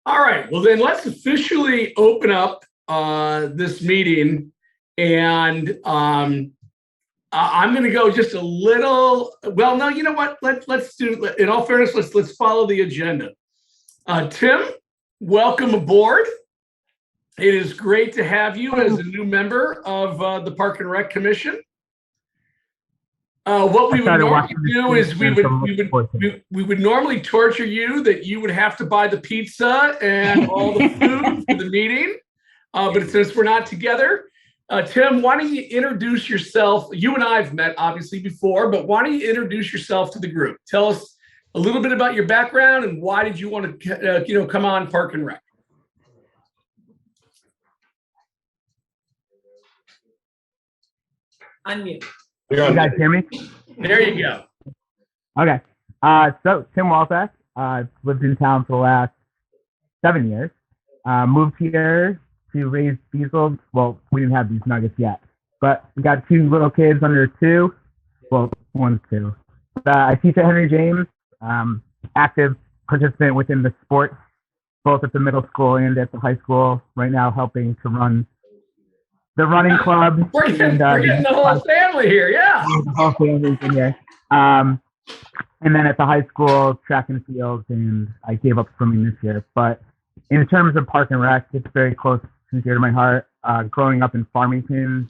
All right, well then let's officially open up this meeting, and I'm going to go just a little. Well, no, you know what? Let's do. In all fairness, let's follow the agenda. Tim, welcome aboard. It is great to have you as a new member of the Park and Rec Commission. What we would normally do is we would normally torture you that you would have to buy the pizza and all the food for the meeting, but since we're not together, Tim, why don't you introduce yourself? You and I have met obviously before, but why don't you introduce yourself to the group? Tell us a little bit about your background and why did you want to come on Park and Rec? Unmute. You guys hear me? There you go. Okay. So Tim Walzak. I've lived in town for the last 7 years. Moved here to raise beazles. Well, we didn't have these nuggets yet, but we got 2 little kids under 2. Well, 1's 2. I teach at Henry James. Active participant within the sports, both at the middle school and at the high school. Right now, helping to run the running club. We're getting the whole family here, yeah. The whole family's in here. And then at the high school, track and field, and I gave up swimming this year. But in terms of Park and Rec, it's very close and dear to my heart. Growing up in Farmington,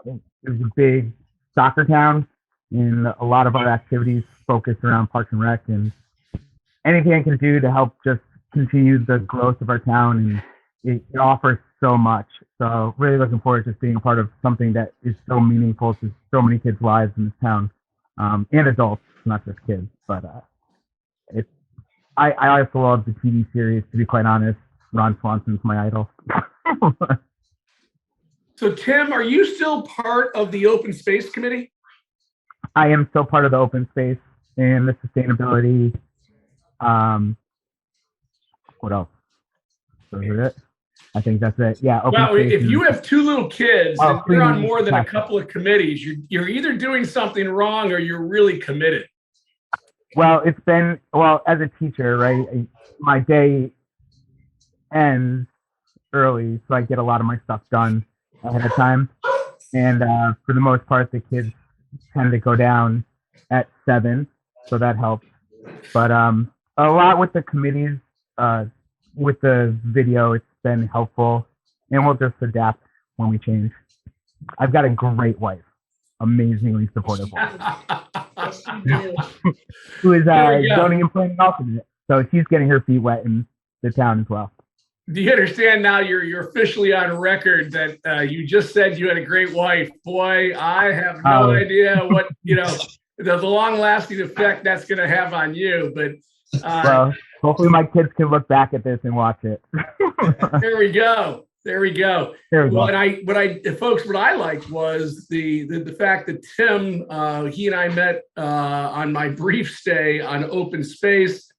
it was a big soccer town, and a lot of our activities focus around Park and Rec, and anything I can do to help just continue the growth of our town, and it offers so much. So really looking forward to just being a part of something that is so meaningful to so many kids' lives in this town, and adults, not just kids. But I also love the TV series, to be quite honest. Ron Swanson's my idol. So Tim, are you still part of the Open Space Committee? I am still part of the open space and the sustainability. What else? Is it? I think that's it. Yeah. Well, if you have 2 little kids and you're on more than a couple of committees, you're either doing something wrong or you're really committed. Well, it's been, as a teacher, right? My day ends early, so I get a lot of my stuff done ahead of time. And for the most part, the kids tend to go down at 7, so that helps. But a lot with the committees, with the video, it's been helpful, and we'll just adapt when we change. I've got a great wife, amazingly supportive wife, who is zoning and planning alternate. So she's getting her feet wet in the town as well. Do you understand now you're officially on record that you just said you had a great wife? Boy, I have no idea what, the long-lasting effect that's going to have on you. But well, hopefully my kids can look back at this and watch it. There we go. Well, and folks, what I liked was the fact that Tim, he and I met on my brief stay on Open Space,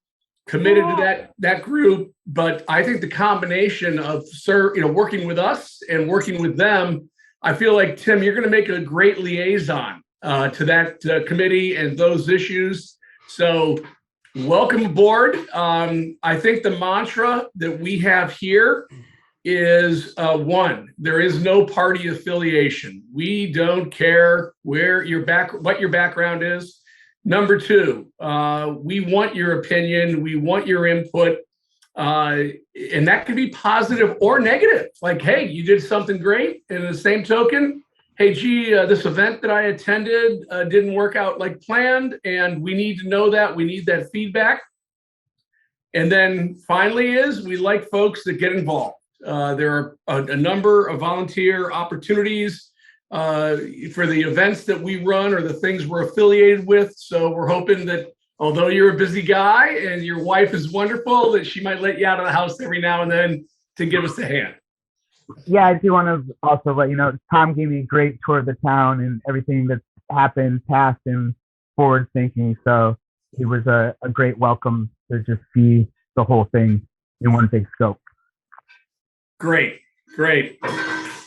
committed to that group. But I think the combination of working with us and working with them, I feel like, Tim, you're going to make a great liaison to that committee and those issues. So welcome aboard. I think the mantra that we have here is one: there is no party affiliation. We don't care what your background is. Number 2, we want your opinion. We want your input. And that can be positive or negative. Like, hey, you did something great. And in the same token, hey, gee, this event that I attended didn't work out like planned. And we need to know that. We need that feedback. And then finally we like folks that get involved. There are a number of volunteer opportunities for the events that we run or the things we're affiliated with. So we're hoping that although you're a busy guy and your wife is wonderful, that she might let you out of the house every now and then to give us a hand. Yeah, I do want to also let you know, Tom gave me a great tour of the town and everything that's happened, past and forward thinking. So it was a great welcome to just see the whole thing in one big scope. Great.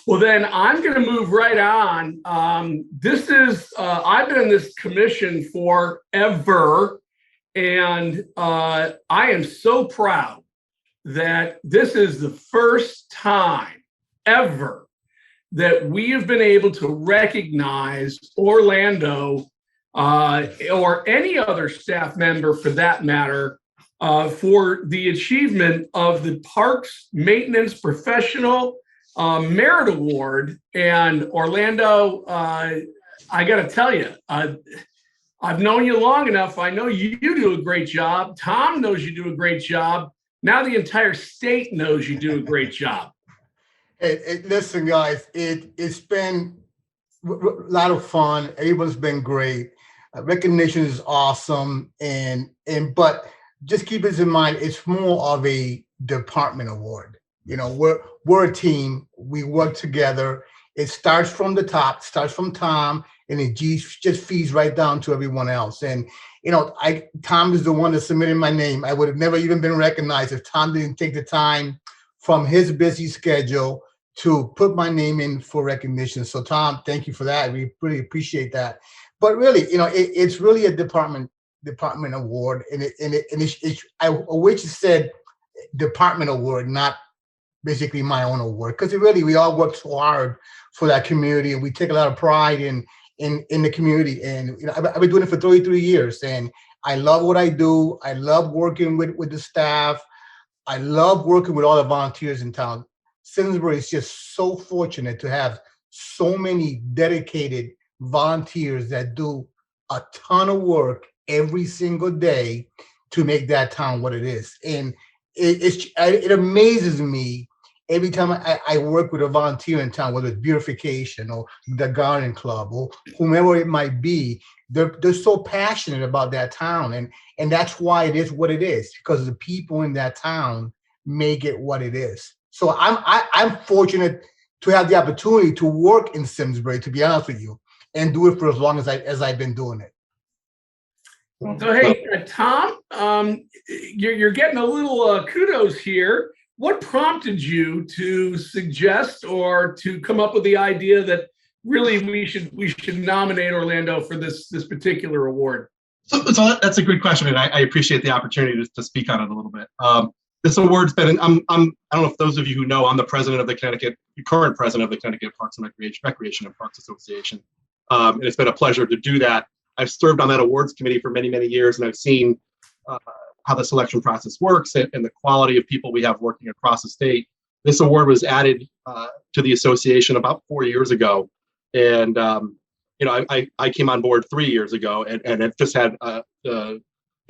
Well, then I'm going to move right on. I've been in this commission forever, and I am so proud that this is the first time ever that we have been able to recognize Orlando or any other staff member for that matter for the achievement of the Parks Maintenance Professional Merit Award. And Orlando, I got to tell you, I've known you long enough. I know you do a great job. Tom knows you do a great job. Now the entire state knows you do a great job. Listen, guys, it's been a lot of fun. Everyone's been great. Recognition is awesome, but just keep this in mind. It's more of a department award. You know, we're a team. We work together. It starts from the top, starts from Tom, and it just feeds right down to everyone else. And you know, Tom is the one that submitted my name. I would have never even been recognized if Tom didn't take the time from his busy schedule to put my name in for recognition. So Tom, thank you for that. We really appreciate that. But really, you know, it's really a department award, I wish it said department award, not basically my own award, because we all work so hard for that community, and we take a lot of pride in the community. And you know, I've been doing it for 33 years, and I love what I do. I love working with the staff. I love working with all the volunteers in town. Simsbury is just so fortunate to have so many dedicated volunteers that do a ton of work every single day to make that town what it is. And it amazes me every time I work with a volunteer in town, whether it's beautification or the garden club or whomever it might be. They're so passionate about that town, and that's why it is what it is, because the people in that town make it what it is. So I'm fortunate to have the opportunity to work in Simsbury, to be honest with you, and do it for as long as I've been doing it. So hey, Tom, you're getting a little kudos here. What prompted you to suggest or to come up with the idea that really we should nominate Orlando for this particular award? So that's a great question, and I appreciate the opportunity to speak on it a little bit. This award's been, I don't know if those of you who know, I'm the president of the current president of the Connecticut Parks and Recreation and Parks Association. And it's been a pleasure to do that. I've served on that awards committee for many, many years, and I've seen how the selection process works and the quality of people we have working across the state. This award was added to the association about 4 years ago. And, you know, I came on board 3 years ago, and I've just had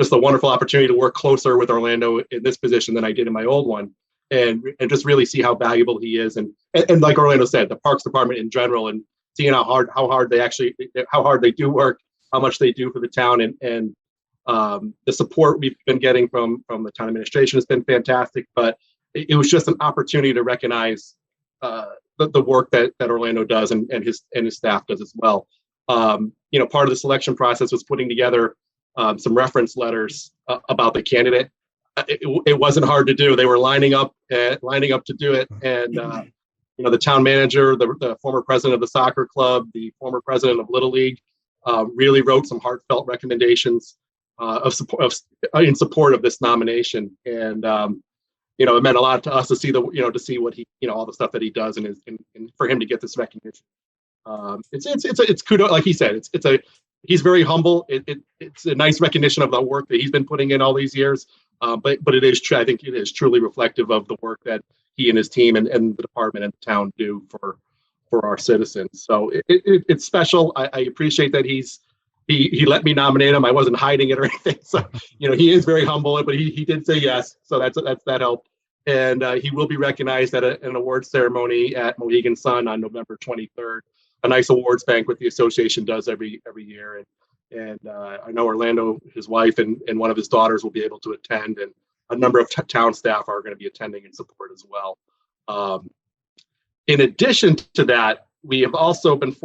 just a wonderful opportunity to work closer with Orlando in this position than I did in my old one, and just really see how valuable he is. And like Orlando said, the Parks Department in general, and seeing how hard they do work, how much they do for the town, and the support we've been getting from the town administration has been fantastic. But it was just an opportunity to recognize the work that Orlando does and his staff does as well. You know, part of the selection process was putting together some reference letters about the candidate. It wasn't hard to do. They were lining up to do it, and you know, the town manager, the former president of the soccer club, the former president of Little League, really wrote some heartfelt recommendations in support of this nomination. And you know, it meant a lot to us to see what he, you know, all the stuff that he does, and for him to get this recognition. It's kudos, like he said. He's very humble. It's a nice recognition of the work that he's been putting in all these years. But it is true. I think it is truly reflective of the work that he and his team and the department and the town do for our citizens. So it's special. I appreciate that he let me nominate him. I wasn't hiding it or anything. So, you know, he is very humble, but he did say yes. So that helped. And he will be recognized at an awards ceremony at Mohegan Sun on November 23rd. A nice awards banquet the association does every year. And I know Orlando, his wife, and one of his daughters will be able to attend, and a number of town staff are going to be attending in support as well. In addition to that, we have also been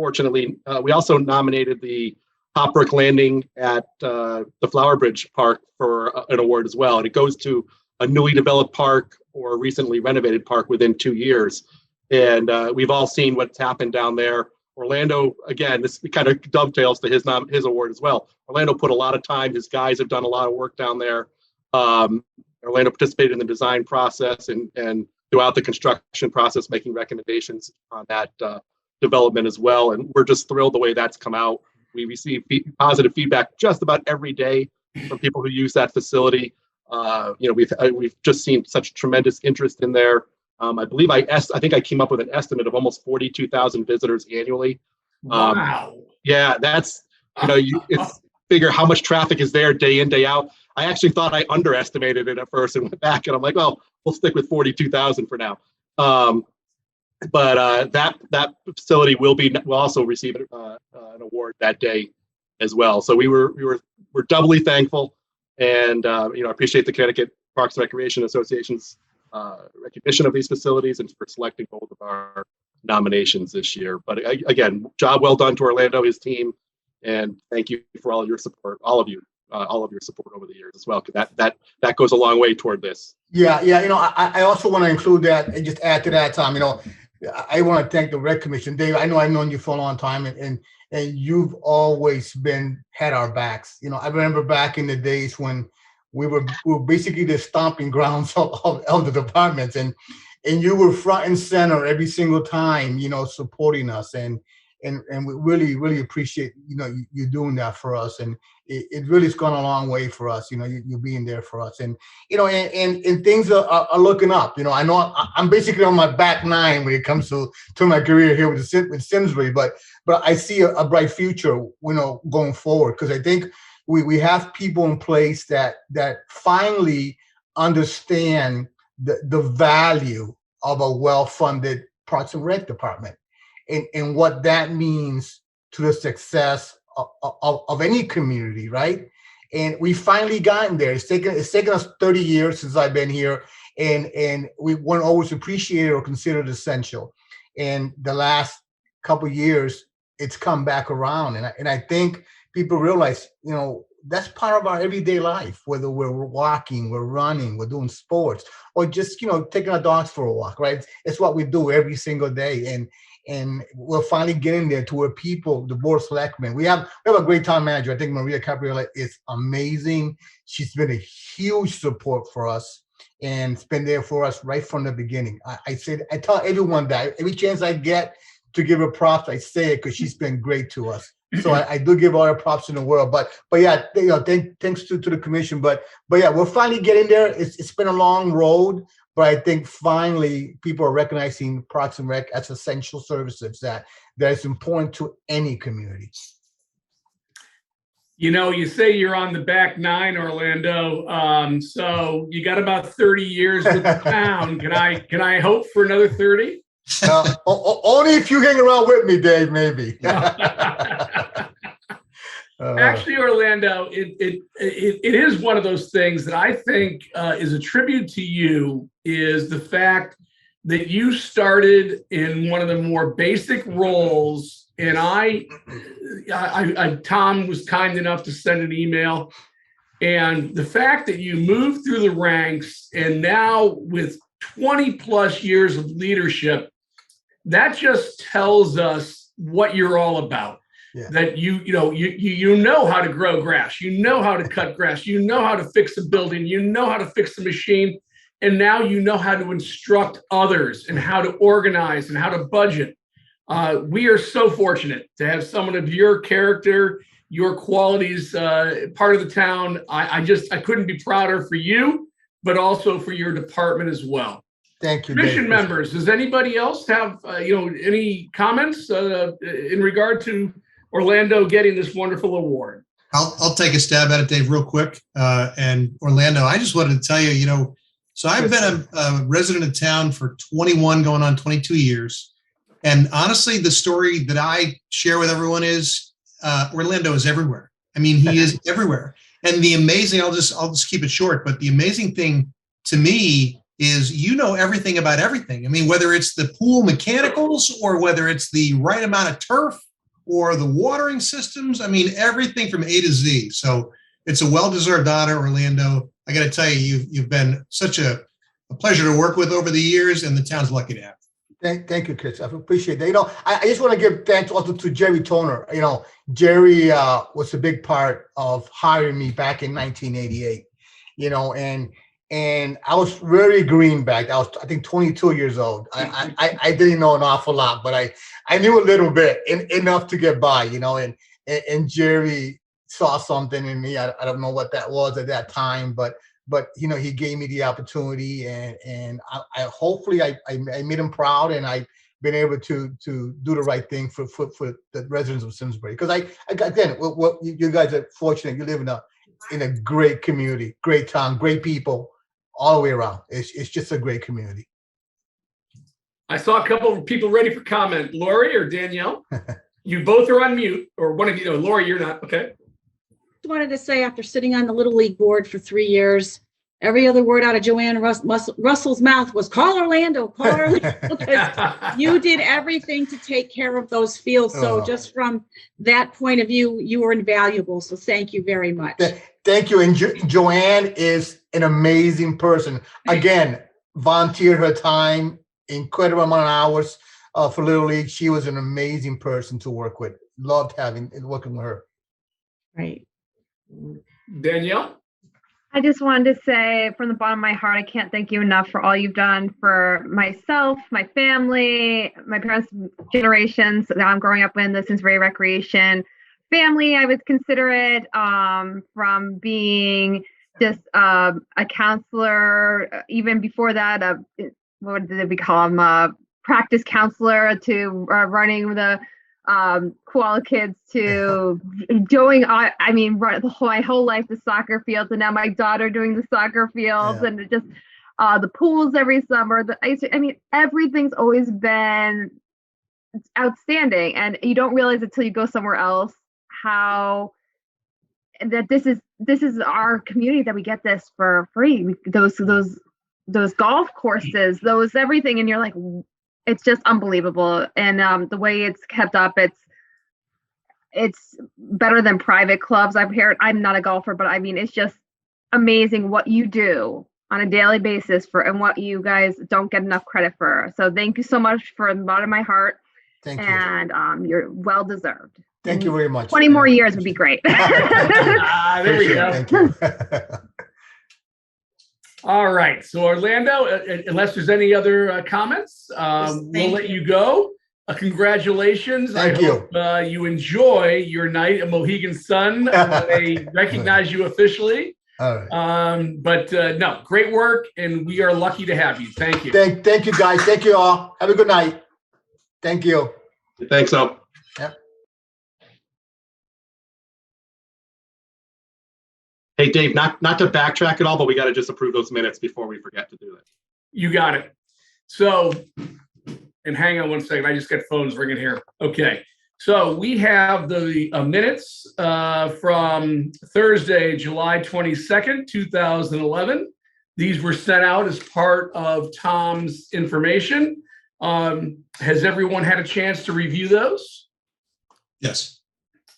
we also nominated the Hopbrook Landing at the Flower Bridge Park for an award as well. And it goes to a newly developed park or a recently renovated park within 2 years. And we've all seen what's happened down there. Orlando, again, this kind of dovetails to his award as well. Orlando put a lot of time. His guys have done a lot of work down there. Orlando participated in the design process and throughout the construction process, making recommendations on that development as well. And we're just thrilled the way that's come out. We receive positive feedback just about every day from people who use that facility. We've just seen such tremendous interest in there. I believe I think I came up with an estimate of almost 42,000 visitors annually. Wow. Yeah, that's it's figure how much traffic is there day in, day out. I actually thought I underestimated it at first and went back, and I'm like, well, we'll stick with 42,000 for now. But that facility will also receive an award that day as well. So we're doubly thankful, and appreciate the Connecticut Parks and Recreation Association's recognition of these facilities and for selecting both of our nominations this year. But again, job well done to Orlando, his team, and thank you for all of your support, all of your support over the years as well. Because that goes a long way toward this. Yeah. I also want to include that and just add to that, Tom. I want to thank the Rec Commission, Dave. I know I've known you for a long time, and you've always had our backs. I remember back in the days when we were basically the stomping grounds of the departments, and you were front and center every single time, supporting us, and we really, really appreciate you doing that for us, and it really has gone a long way for us, you being there for us, and and things are looking up. I know I'm basically on my back nine when it comes to my career here with Simsbury, but I see a bright future, going forward, because I think we have people in place that finally understand the value of a well-funded Parks and Rec department, and what that means to the success of any community, right? And we finally gotten there. It's taken us 30 years since I've been here, and we weren't always appreciated or considered essential. And the last couple of years, it's come back around, and I think people realize, that's part of our everyday life, whether we're walking, we're running, we're doing sports, or just, taking our dogs for a walk, right? It's what we do every single day. And we're finally getting there to where people, the board of selectmen, we have a great town manager. I think Maria Capriola is amazing. She's been a huge support for us and it's been there for us right from the beginning. I tell everyone that every chance I get to give her props, I say it because she's been great to us. So I do give all the props in the world, but yeah, thanks to the commission, but yeah, we're finally getting there. It's been a long road, but I think finally people are recognizing Parks and Rec as essential services that is important to any community. You say you're on the back nine, Orlando. So you got about 30 years with the town. Can I hope for another 30? Only if you hang around with me, Dave, maybe. Actually, Orlando, it is one of those things that I think is a tribute to you, is the fact that you started in one of the more basic roles, and Tom was kind enough to send an email, and the fact that you moved through the ranks, and now with 20 plus years of leadership, that just tells us what you're all about. Yeah. That you know how to grow grass, you know how to cut grass, you know how to fix a building, you know how to fix the machine, and now you know how to instruct others and how to organize and how to budget. We are so fortunate to have someone of your character, your qualities, part of the town. I couldn't be prouder for you, but also for your department as well. Thank you, Commission members, does anybody else have any comments in regard to Orlando getting this wonderful award? I'll take a stab at it, Dave, real quick. And Orlando, I just wanted to tell you, so I've been a resident of town for 21, going on 22 years. And honestly, the story that I share with everyone is Orlando is everywhere. I mean, he is everywhere. And the amazing, I'll just keep it short, but the amazing thing to me is everything about everything. I mean, whether it's the pool mechanicals or whether it's the right amount of turf or the watering systems, I mean, everything from A to Z. So it's a well-deserved honor, Orlando. I got to tell you, you've been such a pleasure to work with over the years, and the town's lucky to have. Thank you, Chris. I appreciate that. I just want to give thanks also to Jerry Toner. Jerry was a big part of hiring me back in 1988. and I was very green back. I think 22 years old. I didn't know an awful lot, but I knew a little bit, enough to get by, and Jerry saw something in me. I don't know what that was at that time, but he gave me the opportunity, and I hopefully I made him proud, and I've been able to do the right thing for the residents of Simsbury. Because again, what you guys are fortunate. You live in a great community, great town, great people all the way around. It's just a great community. I saw a couple of people ready for comment. Lori or Danielle? You both are on mute, or one of you. No, Lori, you're not. Okay. Just wanted to say, after sitting on the Little League board for 3 years, every other word out of Joanne Russell's mouth was call Orlando, call Orlando. You did everything to take care of those fields. So just from that point of view, you were invaluable. So thank you very much. Thank you. And Joanne is an amazing person. Again, volunteered her time, incredible amount of hours for Little League. She was an amazing person to work with. Loved working with her. Right. Danielle? I just wanted to say from the bottom of my heart, I can't thank you enough for all you've done for myself, my family, my parents' generations that I'm growing up in, the Simsbury Recreation family. I would consider it from being just a counselor, even before that, what did we call them? Practice counselor, to running the koala kids, to doing my whole life, the soccer fields, and now my daughter doing the soccer fields, and just the pools every summer, the ice. Everything's always been outstanding, and you don't realize until you go somewhere else how that this is our community, that we get this for free. Those golf courses, those everything, and you're like, it's just unbelievable. And the way it's kept up, it's better than private clubs. I've heard, I'm not a golfer, but it's just amazing what you do on a daily basis and what you guys don't get enough credit for. So thank you so much from the bottom of my heart. Thank you. And you're well deserved. Thank you very much. 20 more years would be great. There we go. Thank you. All right. So Orlando, unless there's any other comments, we'll let you go. Congratulations. Thank you. I hope you enjoy your night at Mohegan Sun. They recognize you officially. All right. No, great work, and we are lucky to have you. Thank you. Thank you, guys. Thank you all. Have a good night. Thank you. Thanks, so. Yep. Hey, Dave, not to backtrack at all, but we got to just approve those minutes before we forget to do it. You got it. So, and hang on one second. I just got phones ringing here. Okay. So we have the minutes from Thursday, July 22nd, 2011. These were sent out as part of Tom's information. Has everyone had a chance to review those? Yes.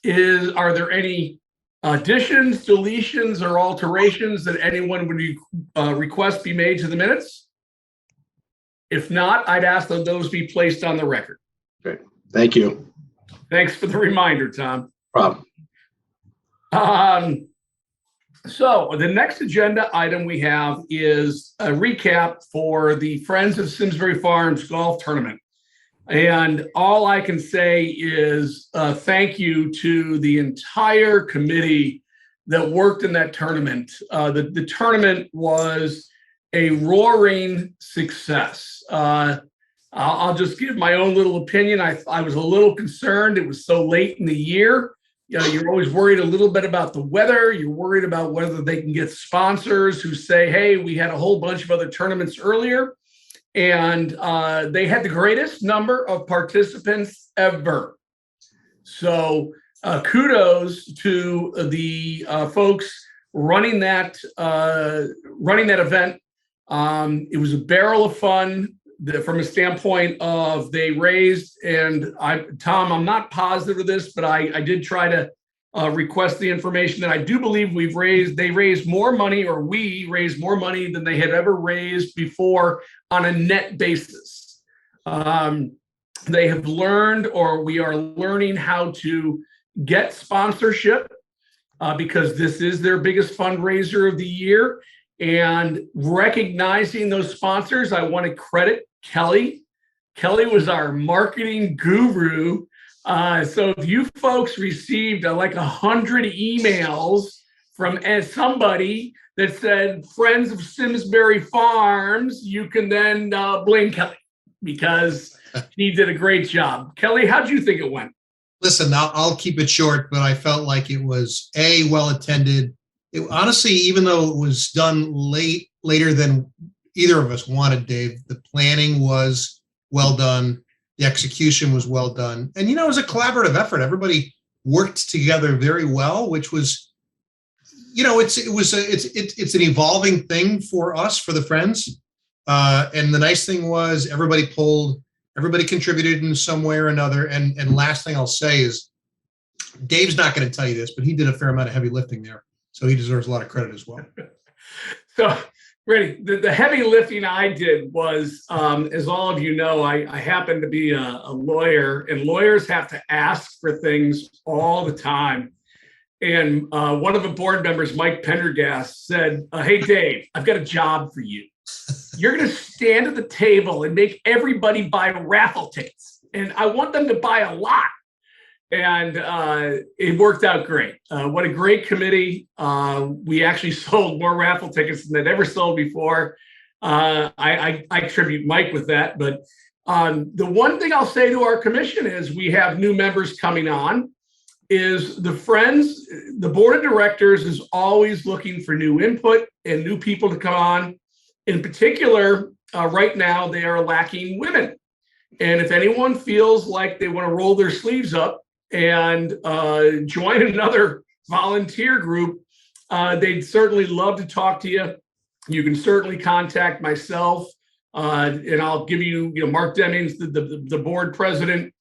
Are there any additions, deletions, or alterations that anyone would request be made to the minutes? If not, I'd ask that those be placed on the record. Great. Thank you. Thanks for the reminder, Tom. Problem. So the next agenda item we have is a recap for the Friends of Simsbury Farms Golf Tournament. And all I can say is thank you to the entire committee that worked in that tournament. The tournament was a roaring success. I'll just give my own little opinion. I was a little concerned. It was so late in the year. You're always worried a little bit about the weather. You're worried about whether they can get sponsors who say, hey, we had a whole bunch of other tournaments earlier. And they had the greatest number of participants ever. So kudos to the folks running that event. It was a barrel of fun from a standpoint of they raised, and Tom, I'm not positive of this, but I did try to request the information that I do believe they raised more money, or we raised more money than they had ever raised before on a net basis. They have learned, or we are learning, how to get sponsorship because this is their biggest fundraiser of the year. And recognizing those sponsors, I want to credit Kelly. Kelly was our marketing guru. So if you folks received like 100 emails from somebody that said Friends of Simsbury Farms, you can then blame Kelly because he did a great job. Kelly, how'd you think it went? Listen, I'll keep it short, but I felt like it was well attended. Honestly, even though it was done later than either of us wanted, Dave, the planning was well done. The execution was well done. And, it was a collaborative effort. Everybody worked together very well, which was, it's an evolving thing for us, for the Friends. And the nice thing was everybody contributed in some way or another. And last thing I'll say is Dave's not going to tell you this, but he did a fair amount of heavy lifting there. So he deserves a lot of credit as well. So, Randy, the heavy lifting I did was, as all of you know, I happen to be a lawyer, and lawyers have to ask for things all the time. And one of the board members, Mike Pendergast, said, hey, Dave, I've got a job for you. You're going to stand at the table and make everybody buy raffle tickets. And I want them to buy a lot. And it worked out great. What a great committee. We actually sold more raffle tickets than they'd ever sold before. I attribute Mike with that. But the one thing I'll say to our commission is we have new members coming on, is the Friends, the board of directors is always looking for new input and new people to come on. In particular, right now, they are lacking women. And if anyone feels like they want to roll their sleeves up and join another volunteer group, they'd certainly love to talk to you. You can certainly contact myself, and I'll give you, Mark Demings, the board president.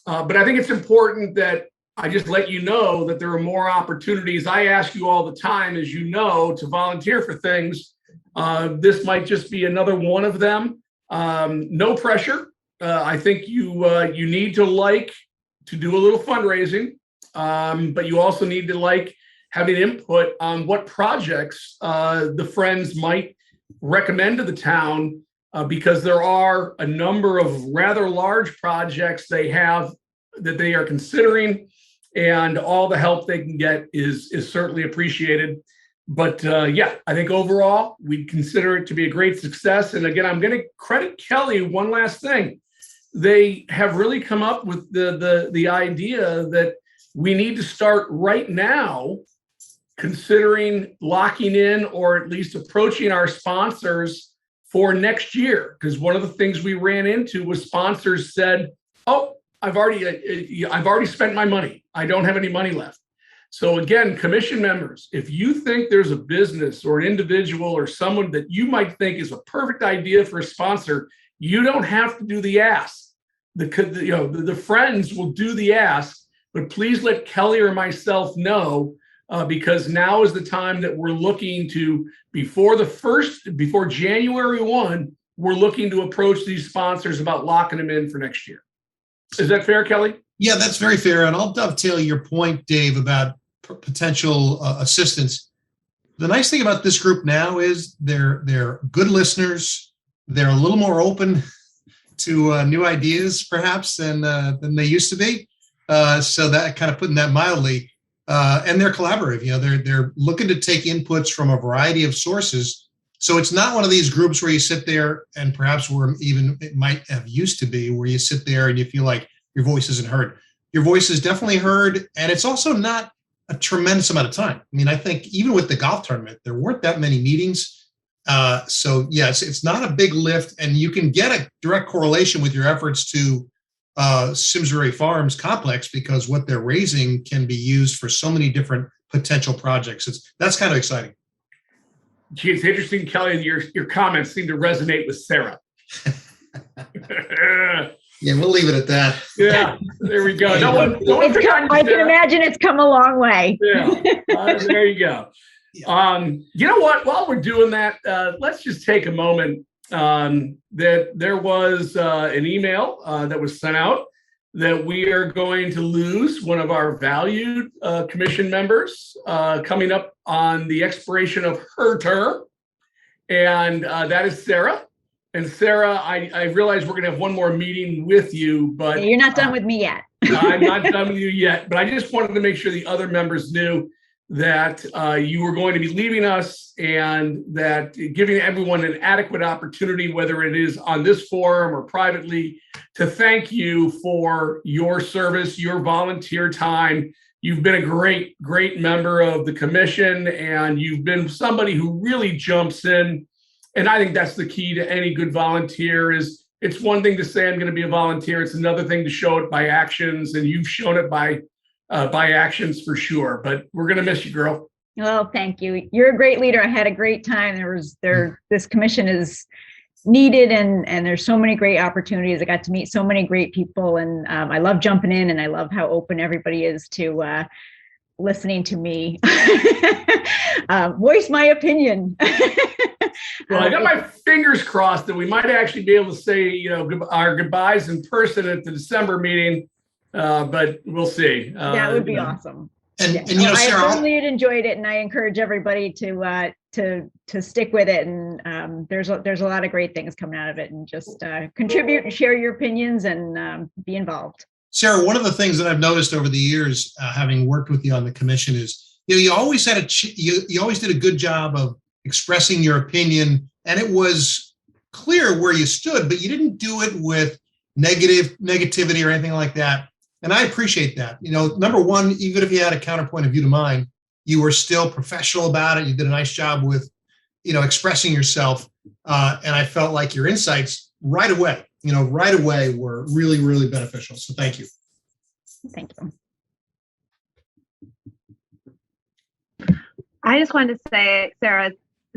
But I think it's important that I just let you know that there are more opportunities. I ask you all the time, as you know, to volunteer for things. This might just be another one of them. No pressure. I think you need to do a little fundraising, but you also need to having input on what projects the Friends might recommend to the town, because there are a number of rather large projects they have that they are considering, and all the help they can get is certainly appreciated. But yeah, I think overall we consider it to be a great success. And again, I'm going to credit Kelly one last thing. They have really come up with the idea that we need to start right now considering locking in or at least approaching our sponsors for next year. Because one of the things we ran into was sponsors said, oh, I've already spent my money. I don't have any money left. So again, commission members, if you think there's a business or an individual or someone that you might think is a perfect idea for a sponsor, you don't have to do the ask. The Friends will do the ask, but please let Kelly or myself know, because now is the time that we're looking to, before January 1, we're looking to approach these sponsors about locking them in for next year. Is that fair, Kelly? Yeah, that's very fair. And I'll dovetail your point, Dave, about potential assistance. The nice thing about this group now is they're good listeners. They're a little more open to new ideas, perhaps, than they used to be. So that kind of putting that mildly, and they're collaborative. They're looking to take inputs from a variety of sources. So it's not one of these groups where you sit there, and perhaps where even it might have used to be, where you sit there and you feel like your voice isn't heard. Your voice is definitely heard, and it's also not a tremendous amount of time. I mean, I think even with the golf tournament, there weren't that many meetings. So yes, it's not a big lift, and you can get a direct correlation with your efforts to Simsbury Farms complex, because what they're raising can be used for so many different potential projects. That's kind of exciting. Gee, it's interesting, Kelly. Your comments seem to resonate with Sarah. Yeah, we'll leave it at that. Yeah, there we go. I can imagine it's come a long way. Yeah, there you go. You know what? While we're doing that, let's just take a moment. That there was an email that was sent out that we are going to lose one of our valued commission members coming up on the expiration of her term. and that is Sarah. And Sarah, I realize we're going to have one more meeting with you, but You're not done with me yet. I'm not done with you yet. But I just wanted to make sure the other members knew that you were going to be leaving us, and that giving everyone an adequate opportunity, whether it is on this forum or privately, to thank you for your service, your volunteer time. You've been a great, great member of the commission, and you've been somebody who really jumps in. And I think that's the key to any good volunteer. Is it's one thing to say I'm going to be a volunteer. It's another thing to show it by actions, and you've shown it by actions for sure. But we're going to miss you, girl. Oh, thank you. You're a great leader. I had a great time. This commission is needed, and there's so many great opportunities. I got to meet so many great people, and I love jumping in, and I love how open everybody is to listening to me voice my opinion. Well, I got my fingers crossed that we might actually be able to say, our goodbyes in person at the December meeting, but we'll see. That would be awesome. And I Sarah, really enjoyed it, and I encourage everybody to stick with it. And there's a lot of great things coming out of it, and just contribute and share your opinions, and be involved. Sarah, one of the things that I've noticed over the years, having worked with you on the commission, is you always you always did a good job of expressing your opinion, and it was clear where you stood, but you didn't do it with negativity or anything like that. And I appreciate that. Number one, even if you had a counterpoint of view to mine, you were still professional about it. You did a nice job with, expressing yourself. And I felt like your insights right away were really, really beneficial. So thank you. Thank you. I just wanted to say, Sarah,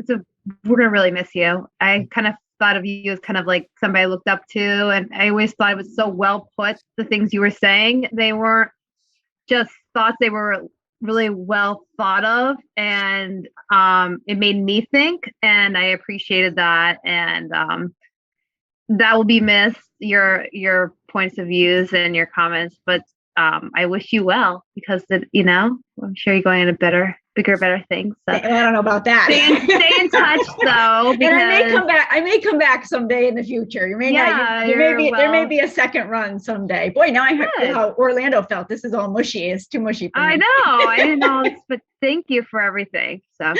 we're going to really miss you. I kind of thought of you as kind of like somebody I looked up to, and I always thought it was so well put. The things you were saying, they weren't just thoughts, they were really well thought of, and it made me think, and I appreciated that. And that will be missed, your points of views and your comments, but I wish you well, because I'm sure you're going into bigger, better things. So I don't know about that. Stay in touch though. And I may come back someday in the future. There may be a second run someday. Boy, now I heard how Orlando felt. This is all mushy. It's too mushy for me. I know, but thank you for everything. So.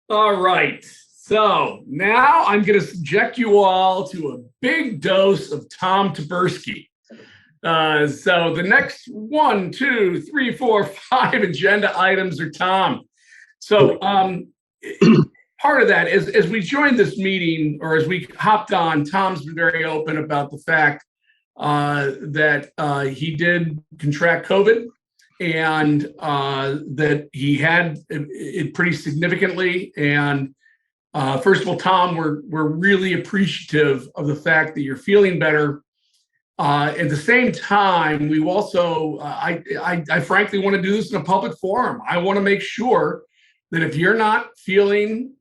All right. So now I'm going to subject you all to a big dose of Tom Taberski. So the next 1, 2, 3, 4, 5 agenda items are Tom. So part of that is, as we joined this meeting, or as we hopped on, Tom's been very open about the fact that he did contract COVID, and that he had it pretty significantly. And first of all, Tom, we're really appreciative of the fact that you're feeling better. At the same time, we also, I frankly want to do this in a public forum. I want to make sure that if you're not feeling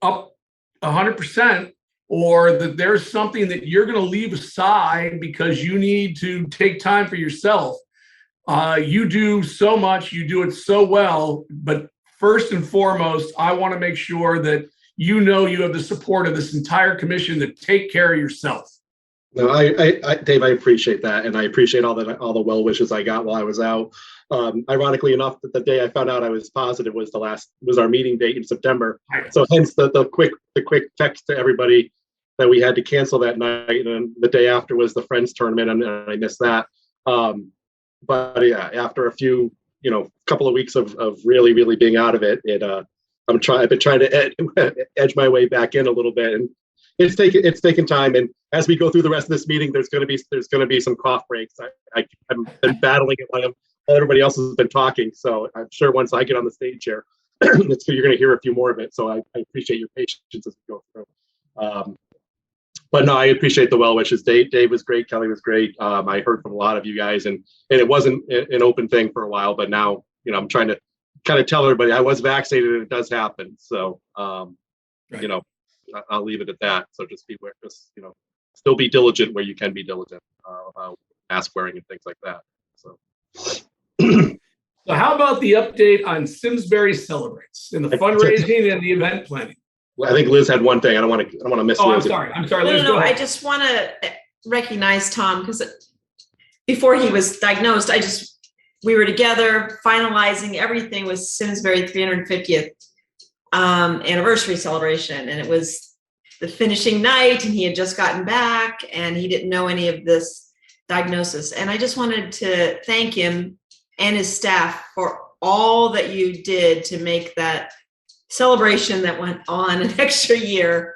up 100%, or that there's something that you're going to leave aside because you need to take time for yourself, you do so much, you do it so well. But first and foremost, I want to make sure that you have the support of this entire commission to take care of yourself. No, Dave, I appreciate that, and I appreciate all the well wishes I got while I was out. Ironically enough, that the day I found out I was positive was our meeting date in September. So hence the quick text to everybody that we had to cancel that night, and then the day after was the Friends tournament, and I missed that. But yeah, after a few, couple of weeks of really, really being out of it, I've been trying to edge my way back in a little bit, and it's taken time. And as we go through the rest of this meeting, there's going to be some cough breaks. I've been battling it while everybody else has been talking. So I'm sure once I get on the stage here, you're going to hear a few more of it. So I appreciate your patience as we go through. But no, I appreciate the well wishes. Dave was great. Kelly was great. I heard from a lot of you guys, and it wasn't an open thing for a while, but now, I'm trying to kind of tell everybody I was vaccinated and it does happen. So, right. I'll leave it at that. So just still be diligent where you can be diligent, mask wearing and things like that. So. So how about the update on Simsbury Celebrates and the fundraising and the event planning? I think Liz had one thing. I don't want to miss. Oh, Liz. I'm sorry. No, Liz, no, go I ahead. just want to recognize Tom because before he was diagnosed, we were together finalizing everything with Simsbury 350th anniversary celebration. And it was the finishing night and he had just gotten back and he didn't know any of this diagnosis. And I just wanted to thank him and his staff for all that you did to make that celebration that went on an extra year.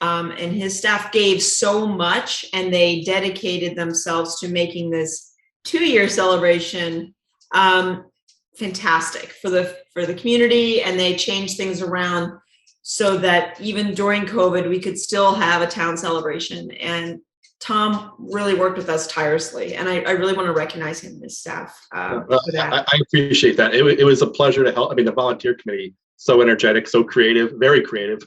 And his staff gave so much and they dedicated themselves to making this 2-year celebration fantastic for the community. And they changed things around so that even during COVID, we could still have a town celebration. And Tom really worked with us tirelessly. And I really want to recognize him and his staff for that. I appreciate that. It was a pleasure to help. I mean, the volunteer committee, so energetic, so creative, very creative.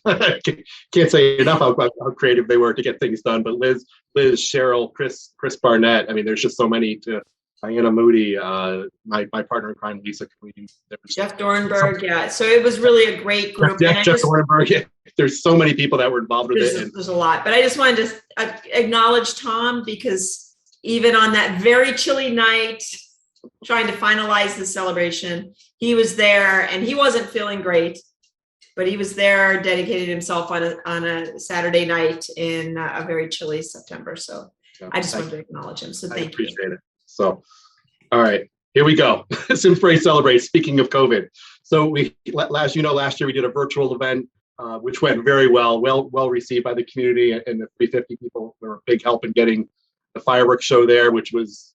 Can't say enough how creative they were to get things done. But Liz, Cheryl, Chris Barnett. I mean, there's just so many to Diana Moody, my partner in crime, Lisa. Jeff Dornberg, yeah. So it was really a great group. Jeff Dornberg. Yeah. There's so many people that were involved with it. There's a lot, but I just wanted to acknowledge Tom because even on that very chilly night, trying to finalize the celebration, he was there and he wasn't feeling great, but he was there, dedicated himself on a Saturday night in a very chilly September. So yeah, I just wanted to acknowledge him. So thank you. I appreciate it. So, all right, here we go. Simsbury Celebrate. Speaking of COVID, so last year we did a virtual event, which went very well received by the community, and the 350 people were a big help in getting the fireworks show there, which was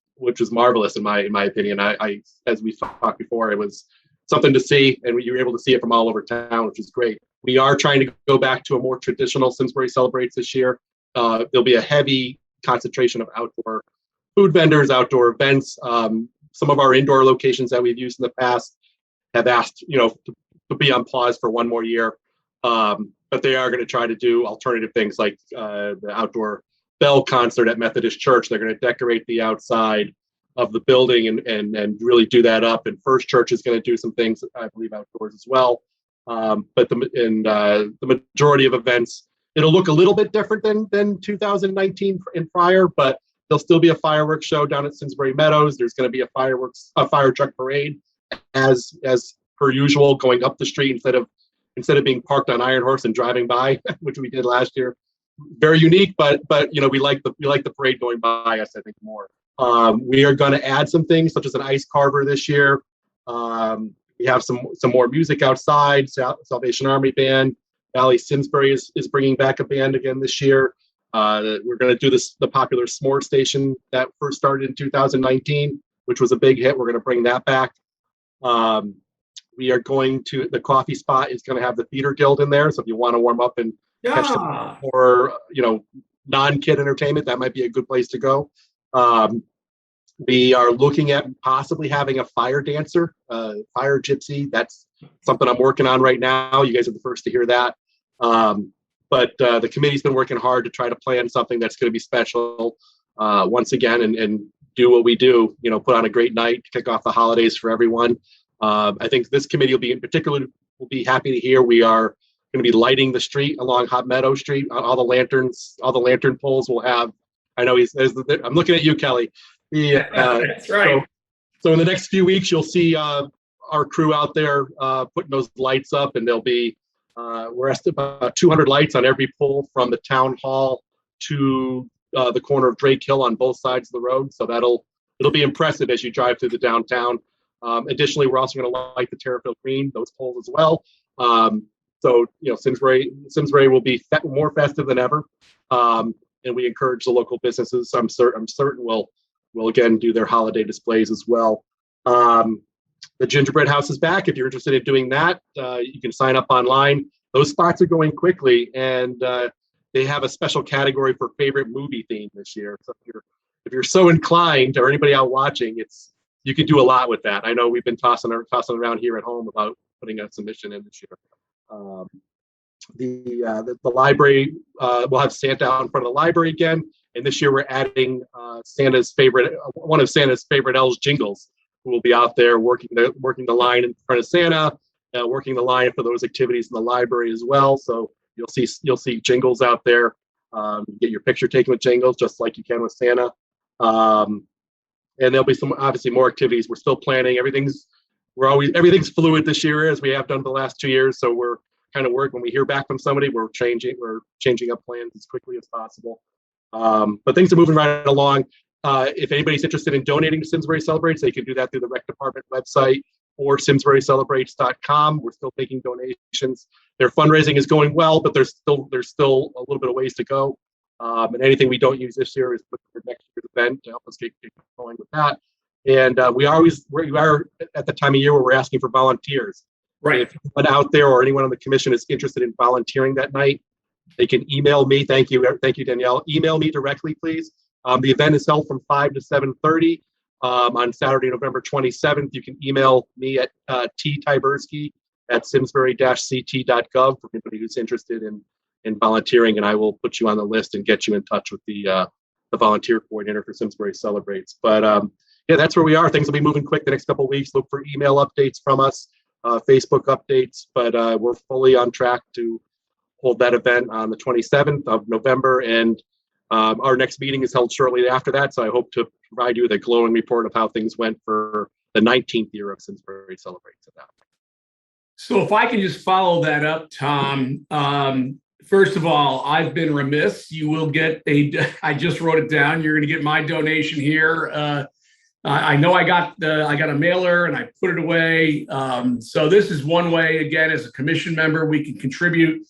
marvelous in my opinion. I as we talked before, it was something to see, and you were able to see it from all over town, which is great. We are trying to go back to a more traditional Simsbury Celebrates this year. There'll be a heavy concentration of outdoor food vendors, outdoor events. Some of our indoor locations that we've used in the past have asked, to be on pause for one more year. But they are going to try to do alternative things like the outdoor bell concert at Methodist Church. They're going to decorate the outside of the building and really do that up. And First Church is going to do some things, I believe, outdoors as well. But the majority of events, it'll look a little bit different than 2019 and prior, but there'll still be a fireworks show down at Simsbury Meadows. There's going to be a fire truck parade as per usual, going up the street instead of being parked on Iron Horse and driving by, which we did last year. Very unique, but we like the parade going by us, I think, more. We are going to add some things such as an ice carver this year. We have some more music outside. Salvation Army Band. Valley Simsbury is bringing back a band again this year. We're going to do the popular s'more station that first started in 2019, which was a big hit. We're going to bring that back. We are going to, the coffee spot is going to have the theater guild in there. So if you want to warm up and catch some more, non-kid entertainment, that might be a good place to go. We are looking at possibly having a fire dancer, fire gypsy. That's something I'm working on right now. You guys are the first to hear that. But the committee's been working hard to try to plan something that's going to be special once again and do what we do, put on a great night to kick off the holidays for everyone. I think this committee will be happy to hear we are going to be lighting the street along Hot Meadow Street. All the lantern poles will have, I know I'm looking at you, Kelly. That's right. So in the next few weeks, you'll see our crew out there putting those lights up, and there'll be, we're estimating about 200 lights on every pole from the town hall to the corner of Drake Hill on both sides of the road. So it'll be impressive as you drive through the downtown. Additionally, we're also going to light the Terrafield Green, those poles as well. So Simsbury will be more festive than ever, and we encourage the local businesses. I'm certain will again do their holiday displays as well. The gingerbread house is back. If you're interested in doing that, you can sign up online. Those spots are going quickly, and they have a special category for favorite movie theme this year. So if you're so inclined, or anybody out watching, you can do a lot with that. I know we've been tossing around here at home about putting a submission in this year. The library will have Santa out in front of the library again, and this year we're adding one of Santa's favorite elves jingles, who will be out there working the line in front of Santa, working the line for those activities in the library as well. So you'll see jingles out there. Get your picture taken with jingles, just like you can with Santa. And there'll be some obviously more activities. We're still planning. Everything's fluid this year, as we have done the last 2 years. So we're kind of when we hear back from somebody, we're changing up plans as quickly as possible. But things are moving right along. If anybody's interested in donating to Simsbury Celebrates, they can do that through the rec department website or simsburycelebrates.com. We're still taking donations. Their fundraising is going well, but there's still a little bit of ways to go. And anything we don't use this year is put for next year's event to help us get going with that. And we are at the time of year where we're asking for volunteers. Right. If anyone out there or anyone on the commission is interested in volunteering that night, they can email me. Thank you, Danielle. Email me directly, please. The event is held from 5 to 7:30 on Saturday, November 27th. You can email me at ttyberski@simsbury-ct.gov for anybody who's interested in volunteering, and I will put you on the list and get you in touch with the volunteer coordinator for Simsbury Celebrates. But yeah, that's where we are. Things will be moving quick the next couple of weeks. Look for email updates from us, Facebook updates, but we're fully on track to hold that event on the 27th of November, and our next meeting is held shortly after that. So I hope to provide you with a glowing report of how things went for the 19th year of Simsbury Celebrates. So if I can just follow that up, Tom, first of all, I've been remiss. You will get I just wrote it down. You're going to get my donation here. I know I got a mailer and I put it away. So this is one way, again, as a commission member, we can contribute.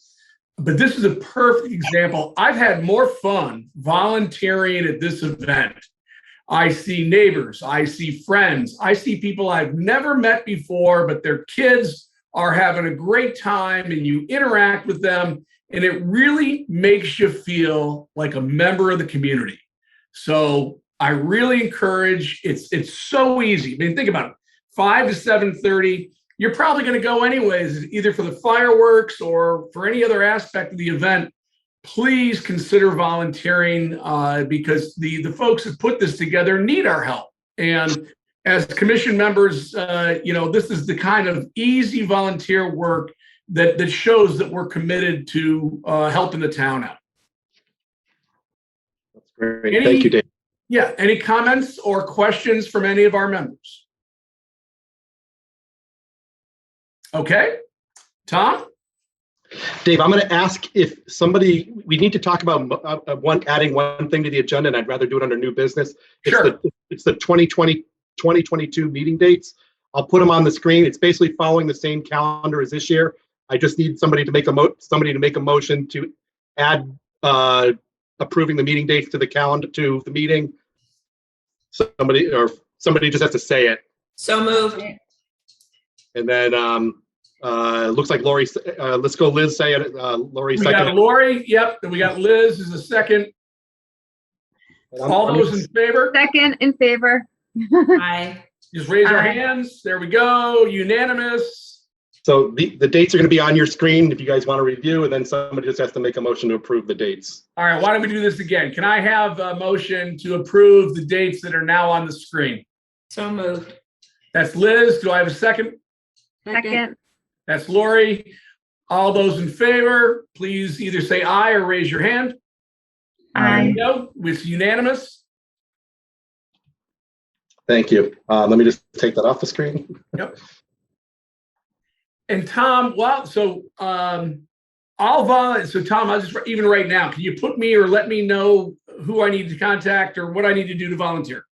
But this is a perfect example. I've had more fun volunteering at this event. I see neighbors, I see friends, I see people I've never met before, but their kids are having a great time, and you interact with them, and it really makes you feel like a member of the community. So I really encourage, it's so easy. I mean, think about it, 5 to 7:30. You're probably going to go anyways, either for the fireworks or for any other aspect of the event. Please consider volunteering because the folks that put this together need our help. And as commission members, this is the kind of easy volunteer work that shows that we're committed to helping the town out. That's great. Thank you, Dave. Yeah. Any comments or questions from any of our members? Okay, Tom? Dave, I'm going to ask if we need to talk about adding one thing to the agenda, and I'd rather do it under new business. Sure. It's the 2022 meeting dates. I'll put them on the screen. It's basically following the same calendar as this year. I just need somebody to make a motion to add approving the meeting dates to the calendar, to the meeting. Somebody just has to say it. So moved. And then looks like Lori. Let's go, Liz. Say it. Lori. We Second. got Lori. Yep. And we got Liz as a second. All those in favor? Second in favor. Aye. Just raise our Aye. hands. There we go. Unanimous. So the dates are going to be on your screen if you guys want to review, and then somebody just has to make a motion to approve the dates. All right. Why don't we do this again? Can I have a motion to approve the dates that are now on the screen? So moved. That's Liz. Do I have a second? Second. That's Lori. All those in favor, please either say aye or raise your hand. Aye. No, it's unanimous. Thank you. Let me just take that off the screen. Yep. And Tom, so Tom, I'll just, even right now, can you put me or let me know who I need to contact or what I need to do to volunteer?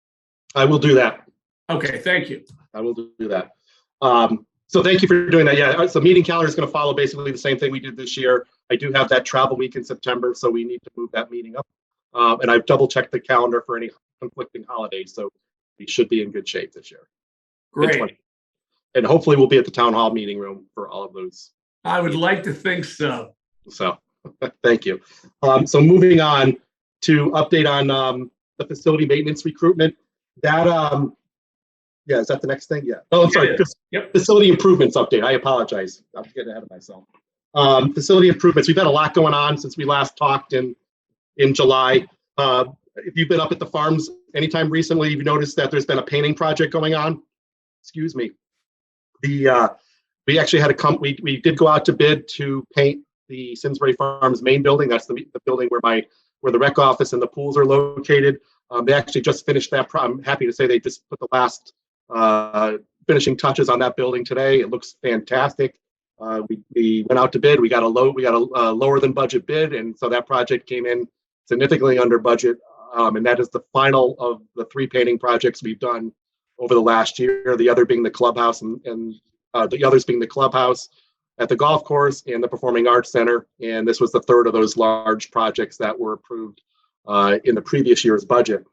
I will do that. Okay, thank you. I will do that. So thank you for doing that. Yeah, so meeting calendar is going to follow basically the same thing we did this year. I do have that travel week in September, so we need to move that meeting up. And I've double checked the calendar for any conflicting holidays, so we should be in good shape this year. Great. And hopefully we'll be at the town hall meeting room for all of those. I would like to think so. So thank you. So moving on to update on the facility maintenance recruitment. That yeah, is that the next thing? Yeah. Oh, I'm sorry. Yep. Facility improvements update. I apologize. I'm getting ahead of myself. Facility improvements. We've had a lot going on since we last talked in July. If you've been up at the farms anytime recently, you've noticed that there's been a painting project going on. excuse me, we actually had we did go out to bid to paint the Simsbury Farms main building. That's the building where the rec office and the pools are located. They actually just finished that. I'm happy to say they just put the last finishing touches on that building today. It looks fantastic. We went out to bid. We got a lower than budget bid, and so that project came in significantly under budget. And that is the final of the 3 painting projects we've done over the last year. The other being the clubhouse, and the others being the clubhouse at the golf course and the Performing Arts Center. And this was the 3rd of those large projects that were approved in the previous year's budget.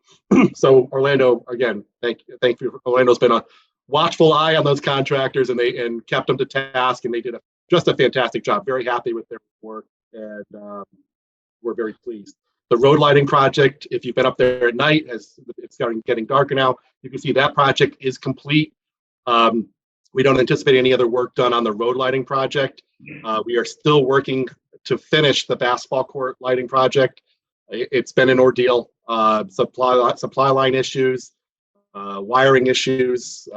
So Orlando, again, thank you. Orlando's been a watchful eye on those contractors, and kept them to task, and they did just a fantastic job. Very happy with their work, and we're very pleased. The road lighting project, if you've been up there at night, as it's starting getting darker now, you can see that project is complete. We don't anticipate any other work done on the road lighting project. We are still working to finish the basketball court lighting project. It's been an ordeal. Supply line issues, wiring issues.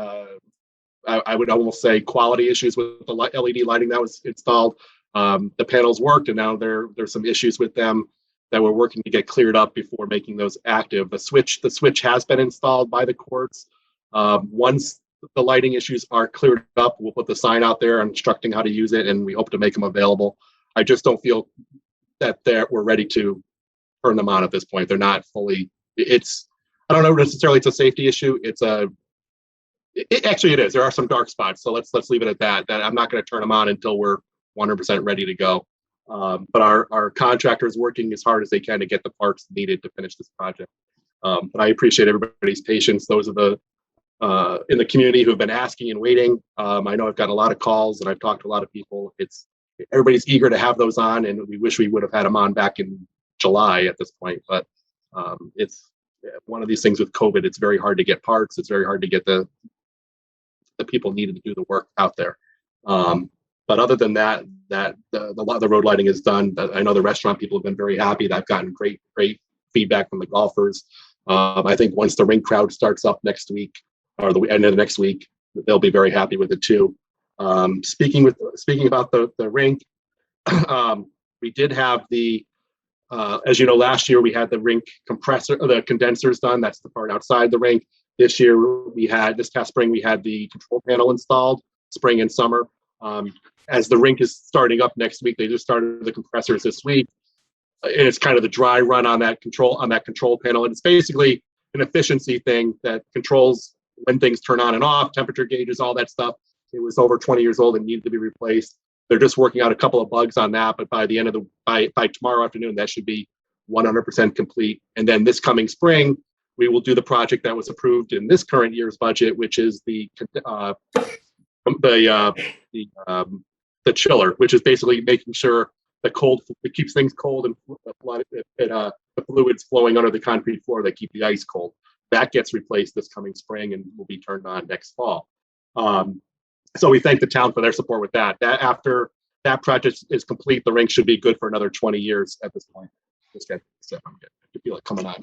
I would almost say quality issues with the LED lighting that was installed. The panels worked, and now there's some issues with them that we're working to get cleared up before making those active. The switch has been installed by the courts. Once the lighting issues are cleared up, we'll put the sign out there instructing how to use it, and we hope to make them available. I just don't feel that we're ready to turn them on at this point. They're not fully. I don't know necessarily it's a safety issue. Actually it is. There are some dark spots, so let's leave it at that. That I'm not going to turn them on until we're 100% ready to go. But our contractor is working as hard as they can to get the parts needed to finish this project. But I appreciate everybody's patience. Those of the in the community who have been asking and waiting. I know I've gotten a lot of calls, and I've talked to a lot of people. Everybody's eager to have those on, and we wish we would have had them on back in July at this point. But it's one of these things with COVID. It's very hard to get parts. It's very hard to get the people needed to do the work out there. But other than that, the road lighting is done. I know the restaurant people have been very happy. I've gotten great feedback from the golfers. I think once the rink crowd starts up next week, or the end of the next week, they'll be very happy with it too. Speaking about the rink, we did have as you know, last year we had the rink the condensers done. That's the part outside the rink. This past spring, we had the control panel installed, spring and summer. As the rink is starting up next week, they just started the compressors this week. And it's kind of the dry run on that control panel. And it's basically an efficiency thing that controls when things turn on and off, temperature gauges, all that stuff. It was over 20 years old and needed to be replaced. They're just working out a couple of bugs on that, but by the end of by tomorrow afternoon, that should be 100% complete. And then this coming spring, we will do the project that was approved in this current year's budget, which is the chiller, which is basically making sure it keeps things cold and the fluids flowing under the concrete floor that keep the ice cold. That gets replaced this coming spring and will be turned on next fall. So we thank the town for their support with that. After that project is complete, the rink should be good for another 20 years at this point. So I'm good. I feel it coming on.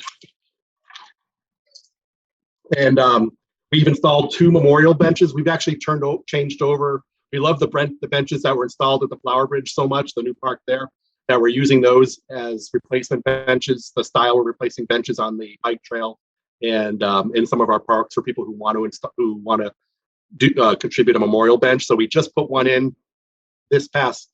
And we've installed 2 memorial benches. We've actually changed over. We love the benches that were installed at the Flower Bridge so much, the new park there, that we're using those as replacement benches. The style we're replacing benches on the bike trail and in some of our parks for people who want to contribute a memorial bench. So we just put one in this past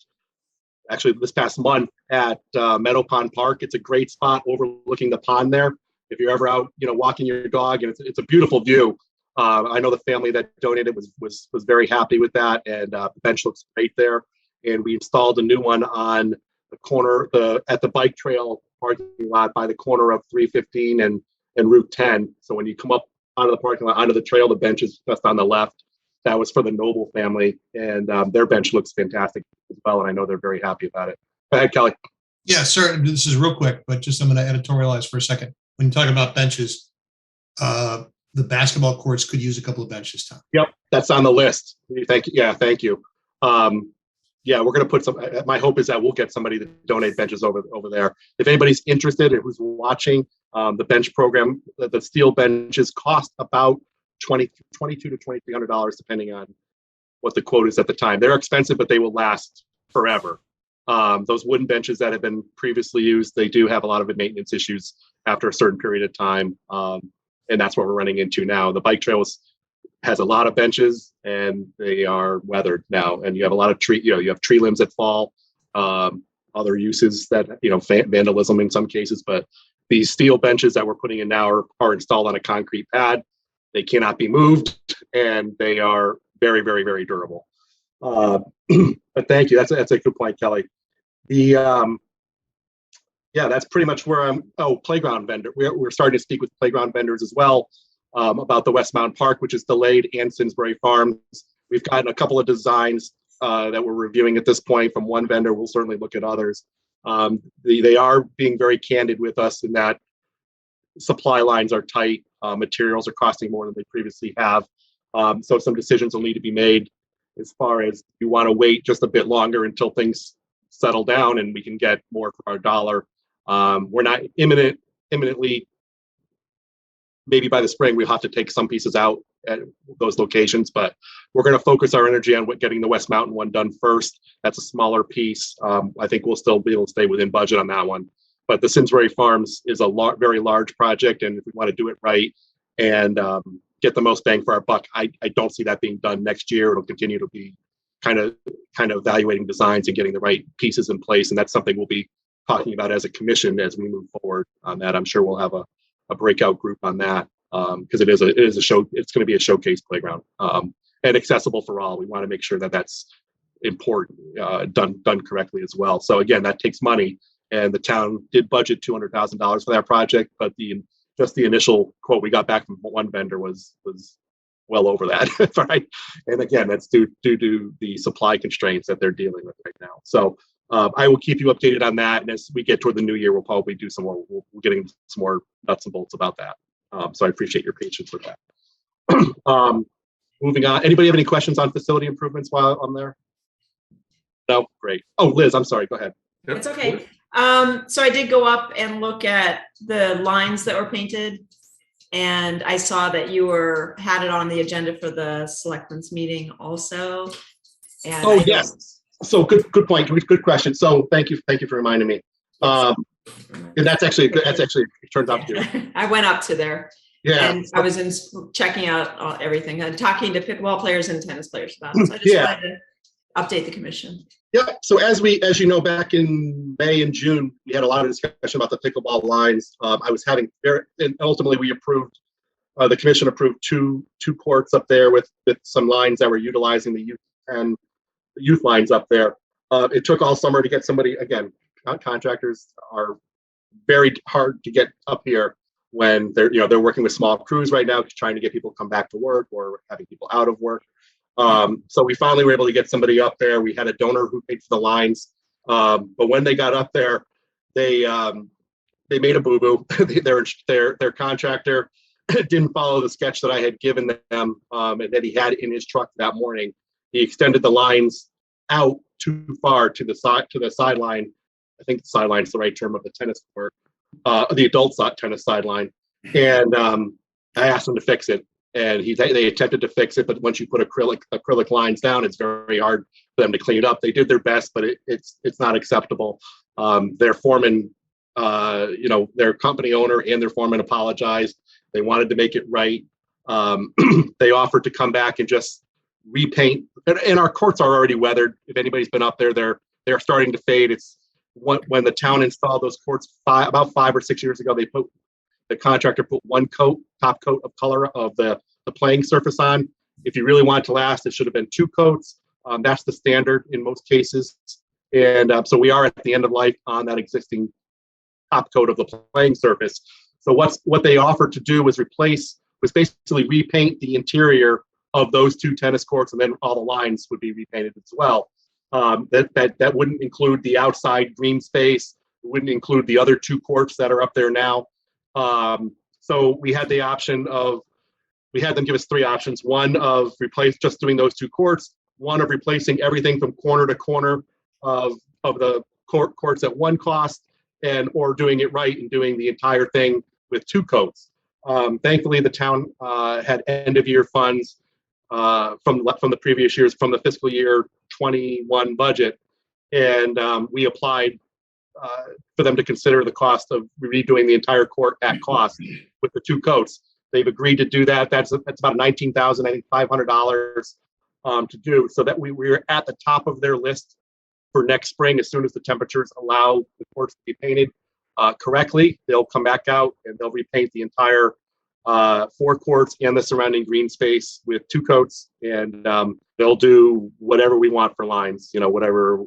month at Meadow Pond Park. It's a great spot overlooking the pond there. If you're ever out, walking your dog, and it's a beautiful view. I know the family that donated was very happy with that, and the bench looks great there. And we installed a new one on the corner at the bike trail parking lot by the corner of 315 and Route 10. So when you come up onto the parking lot, onto the trail, the bench is just on the left. That was for the Noble family, and their bench looks fantastic as well, and I know they're very happy about it. Go ahead, Kelly. Yeah, sir. This is real quick, but just I'm going to editorialize for a second. When you talk about benches, the basketball courts could use a couple of benches, Tom. Yep, that's on the list. Thank you. Yeah, thank you. Yeah, we're going to put some. My hope is that we'll get somebody to donate benches over there. If anybody's interested and who's watching, the bench program, the steel benches cost about $22 to $2,300, depending on what the quote is at the time. They're expensive, but they will last forever. Those wooden benches that have been previously used, they do have a lot of maintenance issues after a certain period of time. And that's what we're running into now. The bike trails has a lot of benches and they are weathered now. And you have a lot of you have tree limbs that fall, other uses that, vandalism in some cases, but these steel benches that we're putting in now are installed on a concrete pad. They cannot be moved and they are very, very, very durable. But thank you. That's a good point, Kelly. That's pretty much where I'm. Playground vendor. We're starting to speak with playground vendors as well about the West Mountain Park, which is delayed, and Simsbury Farms. We've gotten a couple of designs that we're reviewing at this point from one vendor. We'll certainly look at others. They are being very candid with us in that supply lines are tight, materials are costing more than they previously have. So some decisions will need to be made as far as you want to wait just a bit longer until things settle down and we can get more for our dollar. We're not imminently, maybe by the spring, we'll have to take some pieces out at those locations, but we're going to focus our energy on getting the West Mountain one done first. That's a smaller piece. I think we'll still be able to stay within budget on that one. But the Simsbury Farms is a very large project, and if we want to do it right and get the most bang for our buck, I don't see that being done next year. It'll continue to be kind of evaluating designs and getting the right pieces in place, and that's something we'll be talking about as a commission as we move forward on that. I'm sure we'll have a breakout group on that because it is a show. It's going to be a showcase playground and accessible for all. We want to make sure that that's important, done correctly as well. So again, that takes money, and the town did budget $200,000 for that project, but just the initial quote we got back from one vendor was well over that, right? And again, that's due to the supply constraints that they're dealing with right now. So I will keep you updated on that, and as we get toward the new year, we'll probably do some more. We'll getting some more nuts and bolts about that. So I appreciate your patience with that. Moving on. Anybody have any questions on facility improvements while I'm there? No, great. Oh, Liz, I'm sorry. Go ahead. It's okay. So I did go up and look at the lines that were painted, and I saw that you had it on the agenda for the selectmen's meeting also. And yes. So good point. Good question. So thank you for reminding me. And that's actually it turns out to be. I went up to there. Yeah. And I was checking out everything and talking to pickleball players and tennis players about it. So I just wanted to update the commission. Yeah. So as you know, back in May and June, we had a lot of discussion about the pickleball lines. I was having and ultimately we approved. The commission approved two courts up there with some lines that were utilizing the youth lines up there. It took all summer to get somebody. Again, contractors are very hard to get up here when they're working with small crews right now, trying to get people to come back to work or having people out of work. So we finally were able to get somebody up there. We had a donor who paid for the lines, but when they got up there, they made a boo-boo. Their contractor didn't follow the sketch that I had given them and that he had in his truck that morning. He extended the lines out too far to the sideline. I think the sideline is the right term of the tennis court, the adult tennis sideline. And I asked him to fix it, and they attempted to fix it, but once you put acrylic lines down, it's very hard for them to clean it up. They did their best, but it's not acceptable. Their foreman, their company owner and their foreman apologized. They wanted to make it right. They offered to come back and just repaint, and our courts are already weathered. If anybody's been up there, they're starting to fade. It's when the town installed those courts about 5 or 6 years ago. The contractor put one top coat of color of the playing surface on. If you really want it to last, it should have been 2 coats. That's the standard in most cases, and so we are at the end of life on that existing top coat of the playing surface. So what they offered to do was basically repaint the interior of those 2 tennis courts, and then all the lines would be repainted as well. That wouldn't include the outside green space. It wouldn't include the other 2 courts that are up there now. So we had them give us 3 options. One of just doing those 2 courts. One of replacing everything from corner to corner of the courts at one cost, or doing it right and doing the entire thing with 2 coats. Thankfully, the town had end-of-year funds from the previous years, from the fiscal year 21 budget, and we applied for them to consider the cost of redoing the entire court at cost with the 2 coats. They've agreed to do that. That's about $19,500 to do, so that we're at the top of their list for next spring. As soon as the temperatures allow the courts to be painted correctly, they'll come back out and they'll repaint the entire 4 courts and the surrounding green space with 2 coats, and they'll do whatever we want for lines, whatever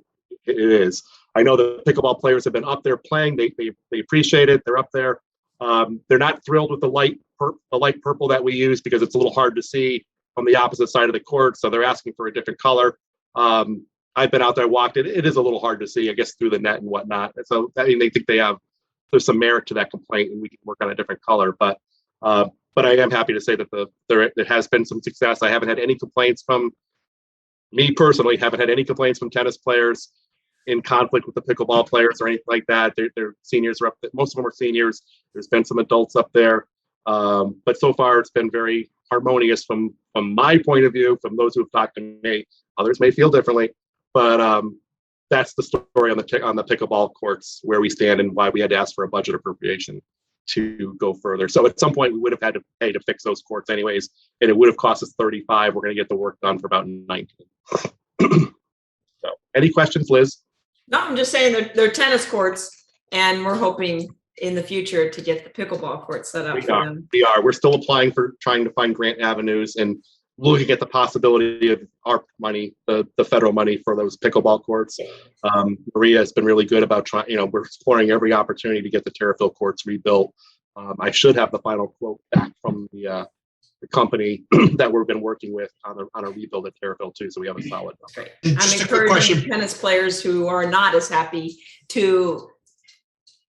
it is. I know the pickleball players have been up there playing. They appreciate it. They're up there. They're not thrilled with the light purple that we use because it's a little hard to see from the opposite side of the court. So they're asking for a different color. I've been out there, walked it. It is a little hard to see, I guess, through the net and whatnot. So I mean, they think there's some merit to that complaint, and we can work on a different color. But I am happy to say that there has been some success. I haven't had any complaints from me personally. Haven't had any complaints from tennis players in conflict with the pickleball players or anything like that. They're seniors, most of them are seniors. There's been some adults up there, but so far it's been very harmonious from my point of view. From those who have talked to me, others may feel differently, but that's the story on the pickleball courts, where we stand and why we had to ask for a budget appropriation to go further. So at some point we would have had to pay to fix those courts anyways, and it would have cost us $35. We're going to get the work done for about $19. So, any questions, Liz? No, I'm just saying they're tennis courts, and we're hoping in the future to get the pickleball court set up for them. We are. We're still applying for trying to find grant avenues and looking at the possibility of our money, the federal money for those pickleball courts. Maria has been really good about trying. We're exploring every opportunity to get the Terrafill courts rebuilt. I should have the final quote back from the company that we've been working with on a rebuild at Terrafill too, so we have a solid number. I'm encouraging tennis players who are not as happy to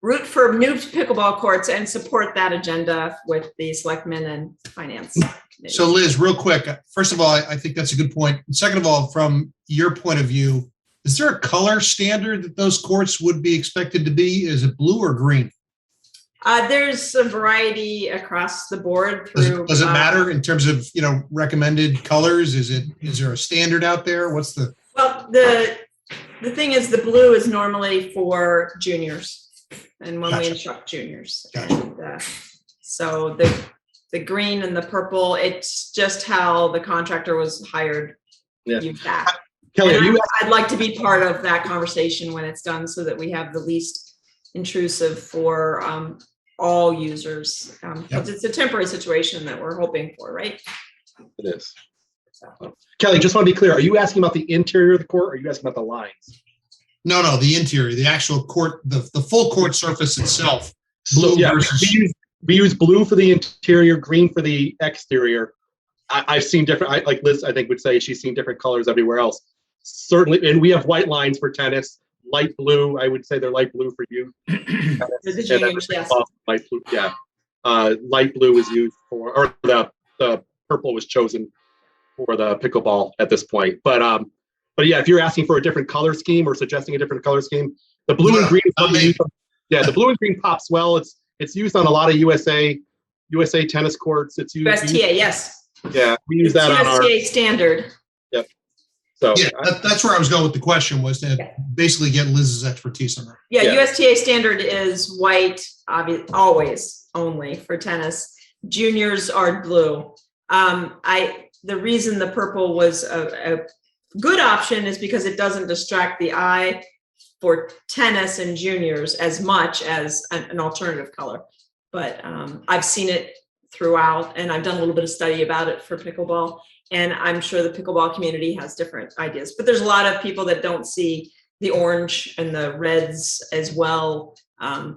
root for new pickleball courts and support that agenda with the selectmen and finance committee. So Liz, real quick, first of all, I think that's a good point. And second of all, from your point of view, is there a color standard that those courts would be expected to be? Is it blue or green? There's a variety across the board. Does it matter in terms of recommended colors? Is there a standard out there? What's the? Well, the thing is, the blue is normally for juniors, and when we instruct juniors, and so the green and the purple, it's just how the contractor was hired. Yeah. Use that. Kelly, I'd like to be part of that conversation when it's done, so that we have the least intrusive for all users. Because it's a temporary situation that we're hoping for, right? It is. So. Kelly, just want to be clear. Are you asking about the interior of the court, or are you asking about the lines? No, the interior, the actual court, the full court surface itself. Blue versus. We use blue for the interior, green for the exterior. I've seen different, like Liz, I think would say she's seen different colors everywhere else. Certainly, and we have white lines for tennis. Light blue, I would say they're light blue for you. The juniors, yes. Light blue, yeah. Light blue is used for, or the purple was chosen for the pickleball at this point. But yeah, if you're asking for a different color scheme or suggesting a different color scheme, the blue and green. The blue and green pops well. It's used on a lot of USA tennis courts. It's used. USTA, yes. Yeah, we use that on our USTA standard. Yep. So yeah, that's where I was going with the question, was to basically get Liz's expertise on that. Yeah, USTA standard is white, always only for tennis. Juniors are blue. The reason the purple was a good option is because it doesn't distract the eye for tennis and juniors as much as an alternative color. But I've seen it throughout, and I've done a little bit of study about it for pickleball, and I'm sure the pickleball community has different ideas. But there's a lot of people that don't see the orange and the reds as well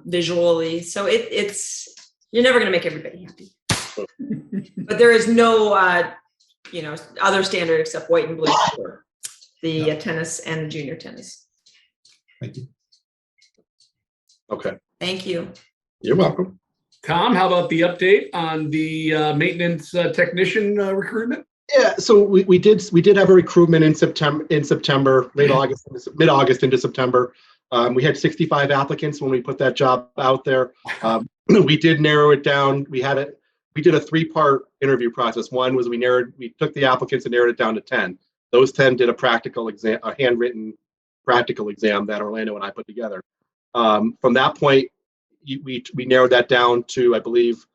visually. So it's you're never going to make everybody happy. But there is no other standard except white and blue for the tennis and the junior tennis. Thank you. Okay. Thank you. You're welcome. Tom, how about the update on the maintenance technician recruitment? Yeah, so we did have a recruitment in September, late August, mid-August into September. We had 65 applicants when we put that job out there. We did narrow it down. We had we did a 3-part interview process. One was we took the applicants and narrowed it down to 10. Those 10 did a practical exam, a handwritten practical exam that Orlando and I put together. From that point, we narrowed that down to, I believe,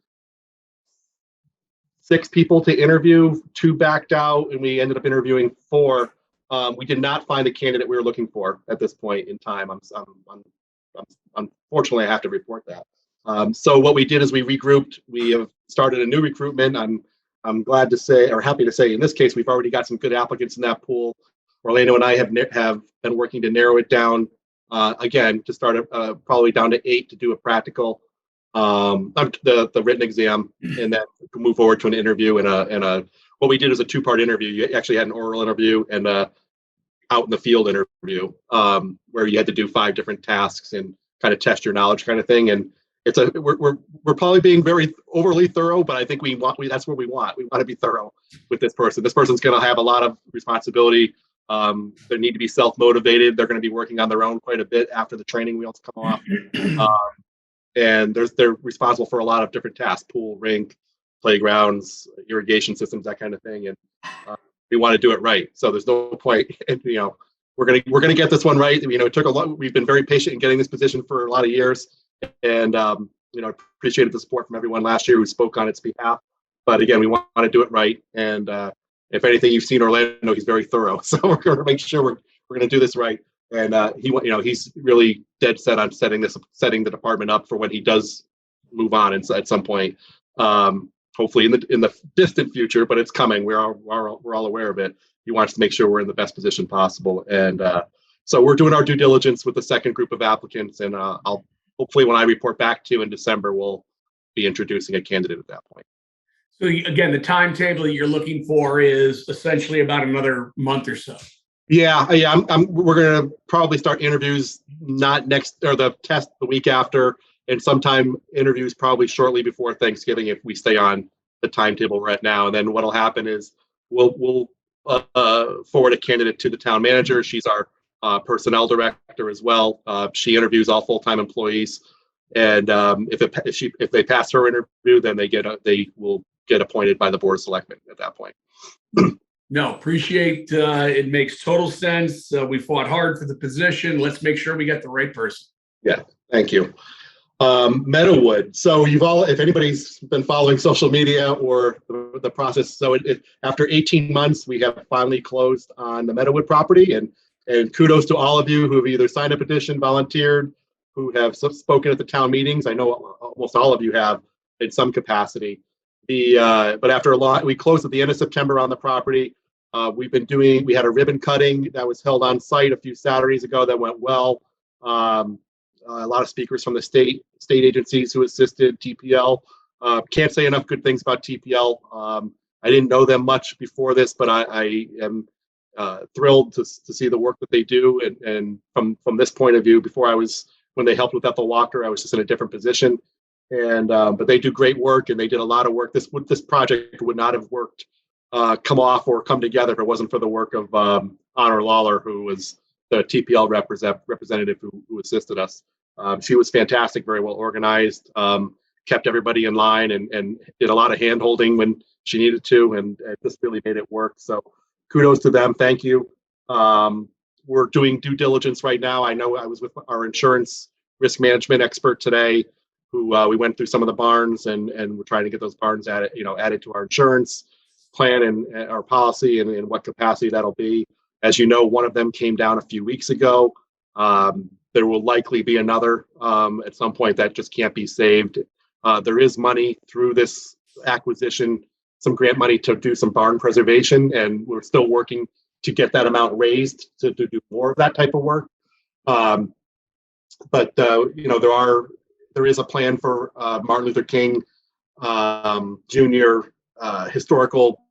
6 people to interview. 2 backed out, and we ended up interviewing 4. We did not find the candidate we were looking for at this point in time. Unfortunately, I have to report that. So what we did is we regrouped. We have started a new recruitment. I'm glad to say, or happy to say, in this case, we've already got some good applicants in that pool. Orlando and I have been working to narrow it down again to start probably down to 8 to do a practical, the written exam, and then move forward to an interview and a. What we did is a 2-part interview. You actually had an oral interview and out in the field interview where you had to do 5 different tasks and kind of test your knowledge, kind of thing. And we're probably being very overly thorough, but I think that's what we want. We want to be thorough with this person. This person's going to have a lot of responsibility. They need to be self-motivated. They're going to be working on their own quite a bit after the training wheels come off. And they're responsible for a lot of different tasks: pool, rink, playgrounds, irrigation systems, that kind of thing. And we want to do it right. So there's no point. And, we're gonna get this one right. It took a lot. We've been very patient in getting this position for a lot of years, and appreciated the support from everyone last year who spoke on its behalf. But again, we want to do it right. And if anything, you've seen Orlando, he's very thorough. So we're going to make sure we're going to do this right. And he's really dead set on setting the department up for when he does move on at some point. Hopefully in the distant future, but it's coming. We're all aware of it. He wants to make sure we're in the best position possible. And so we're doing our due diligence with the second group of applicants. And I'll hopefully, when I report back to you in December, we'll be introducing a candidate at that point. So again, the timetable that you're looking for is essentially about another month or so. Yeah. We're going to probably start interviews not next, or the test the week after, and sometime interviews probably shortly before Thanksgiving if we stay on the timetable right now. And then what'll happen is we'll forward a candidate to the town manager. She's our personnel director as well. She interviews all full-time employees, and if they pass her interview, then they will get appointed by the board of selectmen at that point. No, appreciate it. Makes total sense. We fought hard for the position. Let's make sure we get the right person. Yeah, thank you. Meadowwood. So if anybody's been following social media or the process, so after 18 months, we have finally closed on the Meadowwood property, and kudos to all of you who have either signed a petition, volunteered, who have spoken at the town meetings. I know almost all of you have in some capacity. But after we closed at the end of September on the property. We had a ribbon cutting that was held on site a few Saturdays ago that went well. A lot of speakers from the state agencies who assisted TPL. Can't say enough good things about TPL. I didn't know them much before this, but I am thrilled to see the work that they do. And from this point of view, when they helped with Ethel Walker, I was just in a different position. And but they do great work, and they did a lot of work. This project would not have come off or come together if it wasn't for the work of Honor Lawler, who was the TPL representative who assisted us. She was fantastic, very well organized, kept everybody in line, and did a lot of hand holding when she needed to, and this really made it work. So kudos to them. Thank you. We're doing due diligence right now. I know I was with our insurance risk management expert today, who we went through some of the barns, and we're trying to get those barns added to our insurance plan and our policy, and in what capacity that'll be. As you know, one of them came down a few weeks ago. There will likely be another at some point that just can't be saved. There is money through this acquisition, some grant money to do some barn preservation, and we're still working to get that amount raised to do more of that type of work. But there is a plan for Martin Luther King Jr. Historical,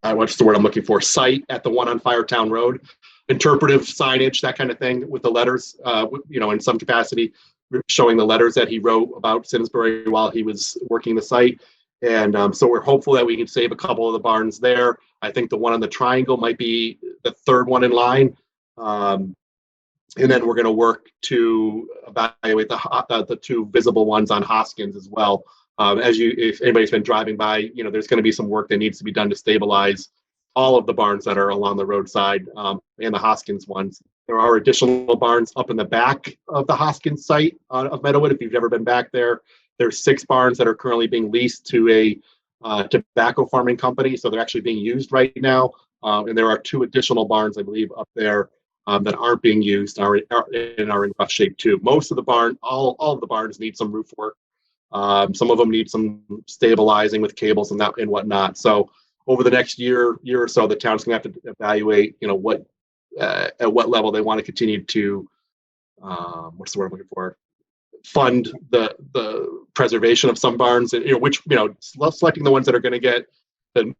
what's the word I'm looking for, site at the one on Firetown Road, interpretive signage, that kind of thing, with the letters, in some capacity, showing the letters that he wrote about Simsbury while he was working the site. And so we're hopeful that we can save a couple of the barns there. I think the one on the triangle might be the third one in line. And then we're going to work to evaluate the two visible ones on Hoskins as well. If anybody's been driving by, there's going to be some work that needs to be done to stabilize all of the barns that are along the roadside, and the Hoskins ones. There are additional barns up in the back of the Hoskins site of Meadowwood. If you've never been back there, there's 6 barns that are currently being leased to a tobacco farming company. So they're actually being used right now. And there are 2 additional barns, I believe, up there that aren't being used, are in rough shape too. Most of the barn, all of the barns need some roof work. Some of them need some stabilizing with cables and whatnot. So over the next year or so, the town's gonna have to evaluate, at what level they want to continue to, what's the word I'm looking for? Fund the preservation of some barns, and selecting the ones that are going to get the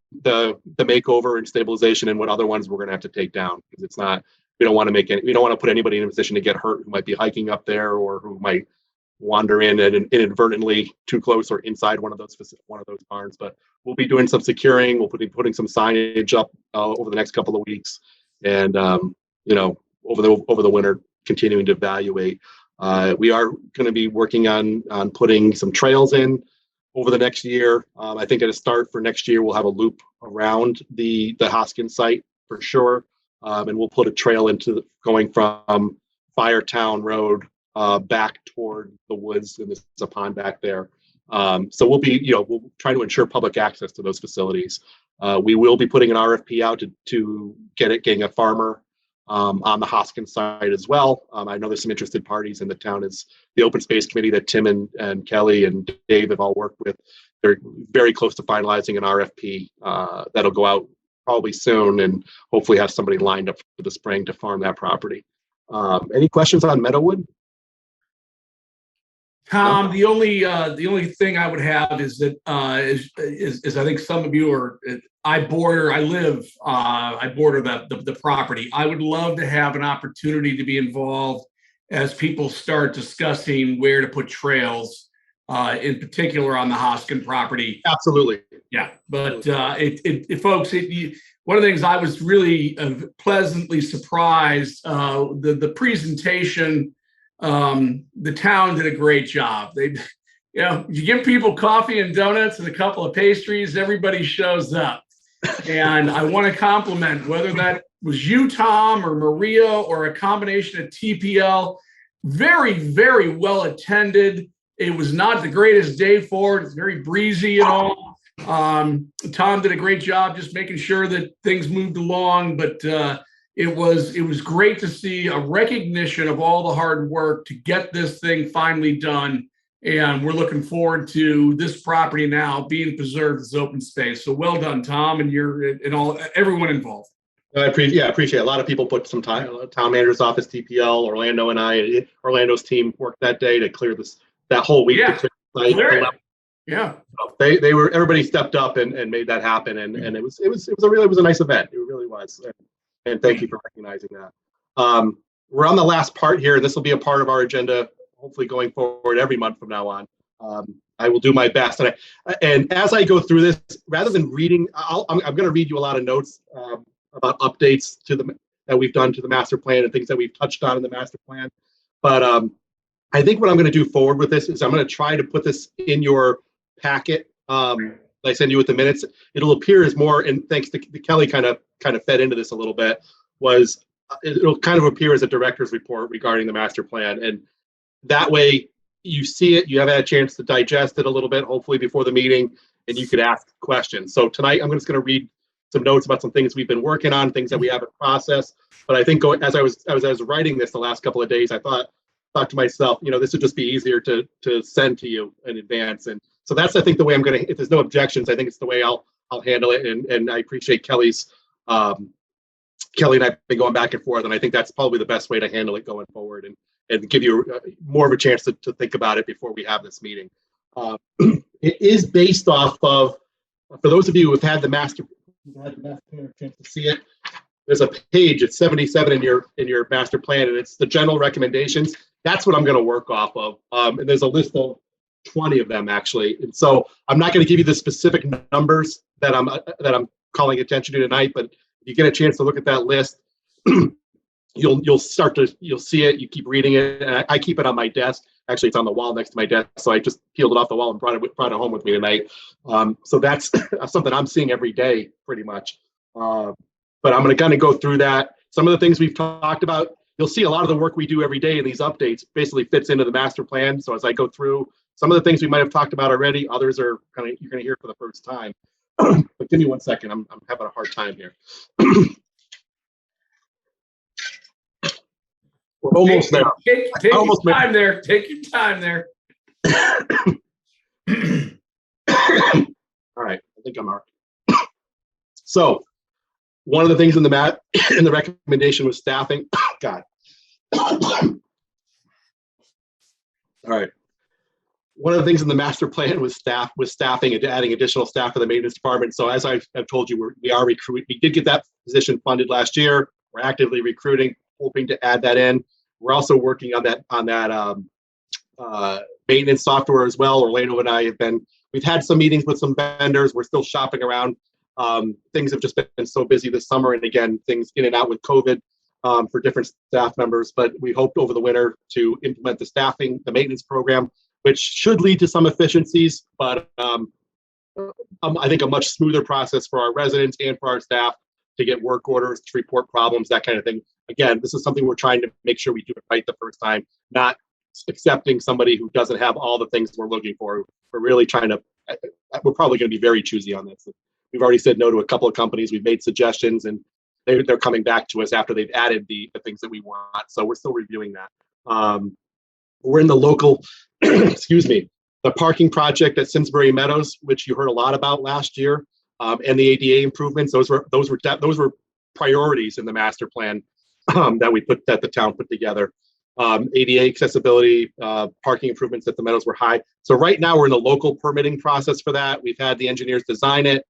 makeover and stabilization, and what other ones we're going to have to take down, because it's not. We don't want to put anybody in a position to get hurt who might be hiking up there, or who might wander in and inadvertently too close or inside one of those barns. But we'll be doing some securing. We'll be putting some signage up over the next couple of weeks, and over the winter, continuing to evaluate. We are going to be working on putting some trails in over the next year. I think at a start for next year, we'll have a loop around the Hoskins site for sure. And we'll put a trail going from Firetown Road back toward the woods, and there's a pond back there. So we'll try to ensure public access to those facilities. We will be putting an RFP out to getting a farmer on the Hoskins side as well. I know there's some interested parties in the town. Is the open space committee that Tim and Kelly and Dave have all worked with. They're very close to finalizing an RFP that'll go out probably soon, and hopefully have somebody lined up for the spring to farm that property. Any questions on Meadowwood? Tom, the only thing I would have is that is I think some of you are. I border the property. I would love to have an opportunity to be involved as people start discussing where to put trails, in particular on the Hoskin property. Absolutely. Yeah, but folks, one of the things I was really pleasantly surprised, the presentation. The town did a great job. You give people coffee and donuts and a couple of pastries, everybody shows up. And I want to compliment, whether that was you, Tom, or Maria, or a combination of TPL, very, very well attended. It was not the greatest day for it. It's very breezy and all. Tom did a great job just making sure that things moved along, but it was great to see a recognition of all the hard work to get this thing finally done. And we're looking forward to this property now being preserved as open space. So well done, Tom, and everyone involved. I appreciate it. A lot of people put some time. Town manager's office, TPL, Orlando, and Orlando's team worked that day to clear that whole week. Yeah, to clear the site. Yeah. Everybody stepped up and made that happen, and it was a nice event. It really was. And thank you for recognizing that. We're on the last part here, and this will be a part of our agenda, hopefully going forward every month from now on. I will do my best. And as I go through this, rather than reading, I'm going to read you a lot of notes about updates that we've done to the master plan and things that we've touched on in the master plan. But I think what I'm going to do forward with this is I'm going to try to put this in your packet. I send you with the minutes. It'll appear as more, and thanks to Kelly kind of fed into this a little bit, it'll kind of appear as a director's report regarding the master plan. And that way you see it, you have had a chance to digest it a little bit, hopefully before the meeting, and you could ask questions. So tonight I'm just going to read some notes about some things we've been working on, things that we have in process. But I think as I was writing this the last couple of days, I thought to myself, this would just be easier to send to you in advance. And so that's, I think, the way I'm going to, if there's no objections, I think it's the way I'll handle it. And I appreciate Kelly and I've been going back and forth, and I think that's probably the best way to handle it going forward and give you more of a chance to think about it before we have this meeting. It is based off of, for those of you who have had the master plan, a chance to see it, there's a page, it's 77 in your master plan, and it's the general recommendations. That's what I'm going to work off of. And there's a list of 20 of them actually. And so I'm not going to give you the specific numbers that I'm calling attention to tonight, but if you get a chance to look at that list, you'll see it. You keep reading it, and I keep it on my desk. Actually, it's on the wall next to my desk, so I just peeled it off the wall and brought it home with me tonight. So that's something I'm seeing every day, pretty much. But I'm going to kind of go through that. Some of the things we've talked about, you'll see a lot of the work we do every day in these updates basically fits into the master plan. So as I go through, some of the things we might have talked about already, others are kind of you're going to hear for the first time. But give me 1 second. I'm having a hard time here. We're almost there. Take your time there. Take your time there. All right, I think I'm all right. So one of the things in the recommendation was staffing. God. All right. One of the things in the master plan was staffing and adding additional staff for the maintenance department. So as I've told you, we are recruiting. We did get that position funded last year. We're actively recruiting, hoping to add that in. We're also working on that maintenance software as well. Orlando and I we've had some meetings with some vendors. We're still shopping around. Things have just been so busy this summer, and again, things in and out with COVID for different staff members. But we hoped over the winter to implement the maintenance program, which should lead to some efficiencies, but I think a much smoother process for our residents and for our staff to get work orders, to report problems, that kind of thing. Again, this is something we're trying to make sure we do it right the first time, not accepting somebody who doesn't have all the things we're looking for. We're really trying to, we're probably going to be very choosy on this. We've already said no to a couple of companies. We've made suggestions, and they're coming back to us after they've added the things that we want. So we're still reviewing that. We're in the local, excuse me, the parking project at Simsbury Meadows, which you heard a lot about last year, and the ADA improvements. Those were priorities in the master plan that the town put together. ADA accessibility, parking improvements at the Meadows were high. So right now we're in the local permitting process for that. We've had the engineers design it.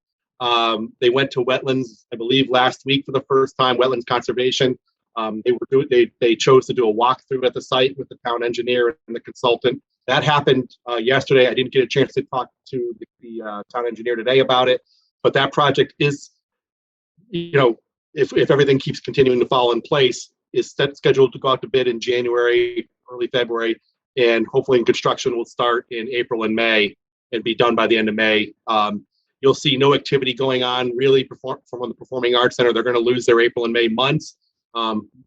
They went to wetlands, I believe, last week for the first time, wetlands conservation. They chose to do a walkthrough at the site with the town engineer and the consultant. That happened yesterday. I didn't get a chance to talk to the town engineer today about it, but that project is, if everything keeps continuing to fall in place, is scheduled to go out to bid in January, early February, and hopefully construction will start in April and May and be done by the end of May. You'll see no activity going on really from the Performing Arts Center. They're going to lose their April and May months.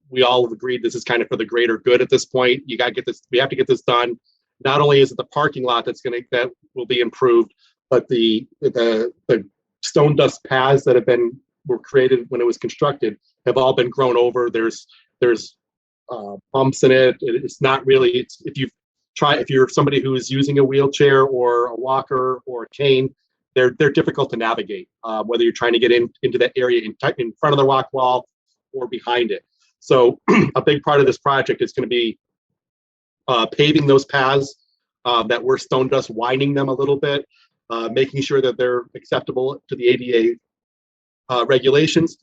We all have agreed this is kind of for the greater good at this point. We have to get this done. Not only is it the parking lot that will be improved, but the stone dust paths that were created when it was constructed have all been grown over. There's bumps in it. It's not really. If you're somebody who is using a wheelchair or a walker or a cane, they're difficult to navigate. Whether you're trying to get into that area in front of the rock wall or behind it. So a big part of this project is going to be paving those paths that were stone dust, widening them a little bit, making sure that they're acceptable to the ADA regulations.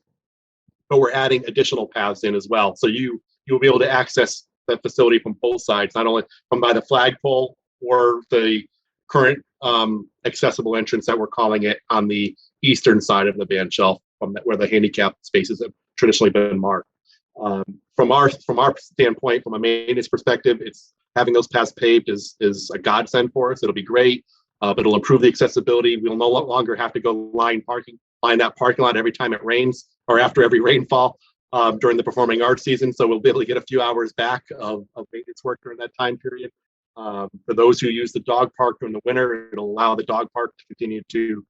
But we're adding additional paths in as well. So you'll be able to access that facility from both sides, not only from by the flagpole or the current accessible entrance that we're calling it on the eastern side of the band shelf, where the handicap spaces have traditionally been marked. From our standpoint, from a maintenance perspective, it's having those paths paved is a godsend for us. It'll be great, but it'll improve the accessibility. We'll no longer have to go line that parking lot every time it rains or after every rainfall during the performing arts season. So we'll be able to get a few hours back of maintenance work during that time period. For those who use the dog park during the winter, it'll allow the dog park to continue to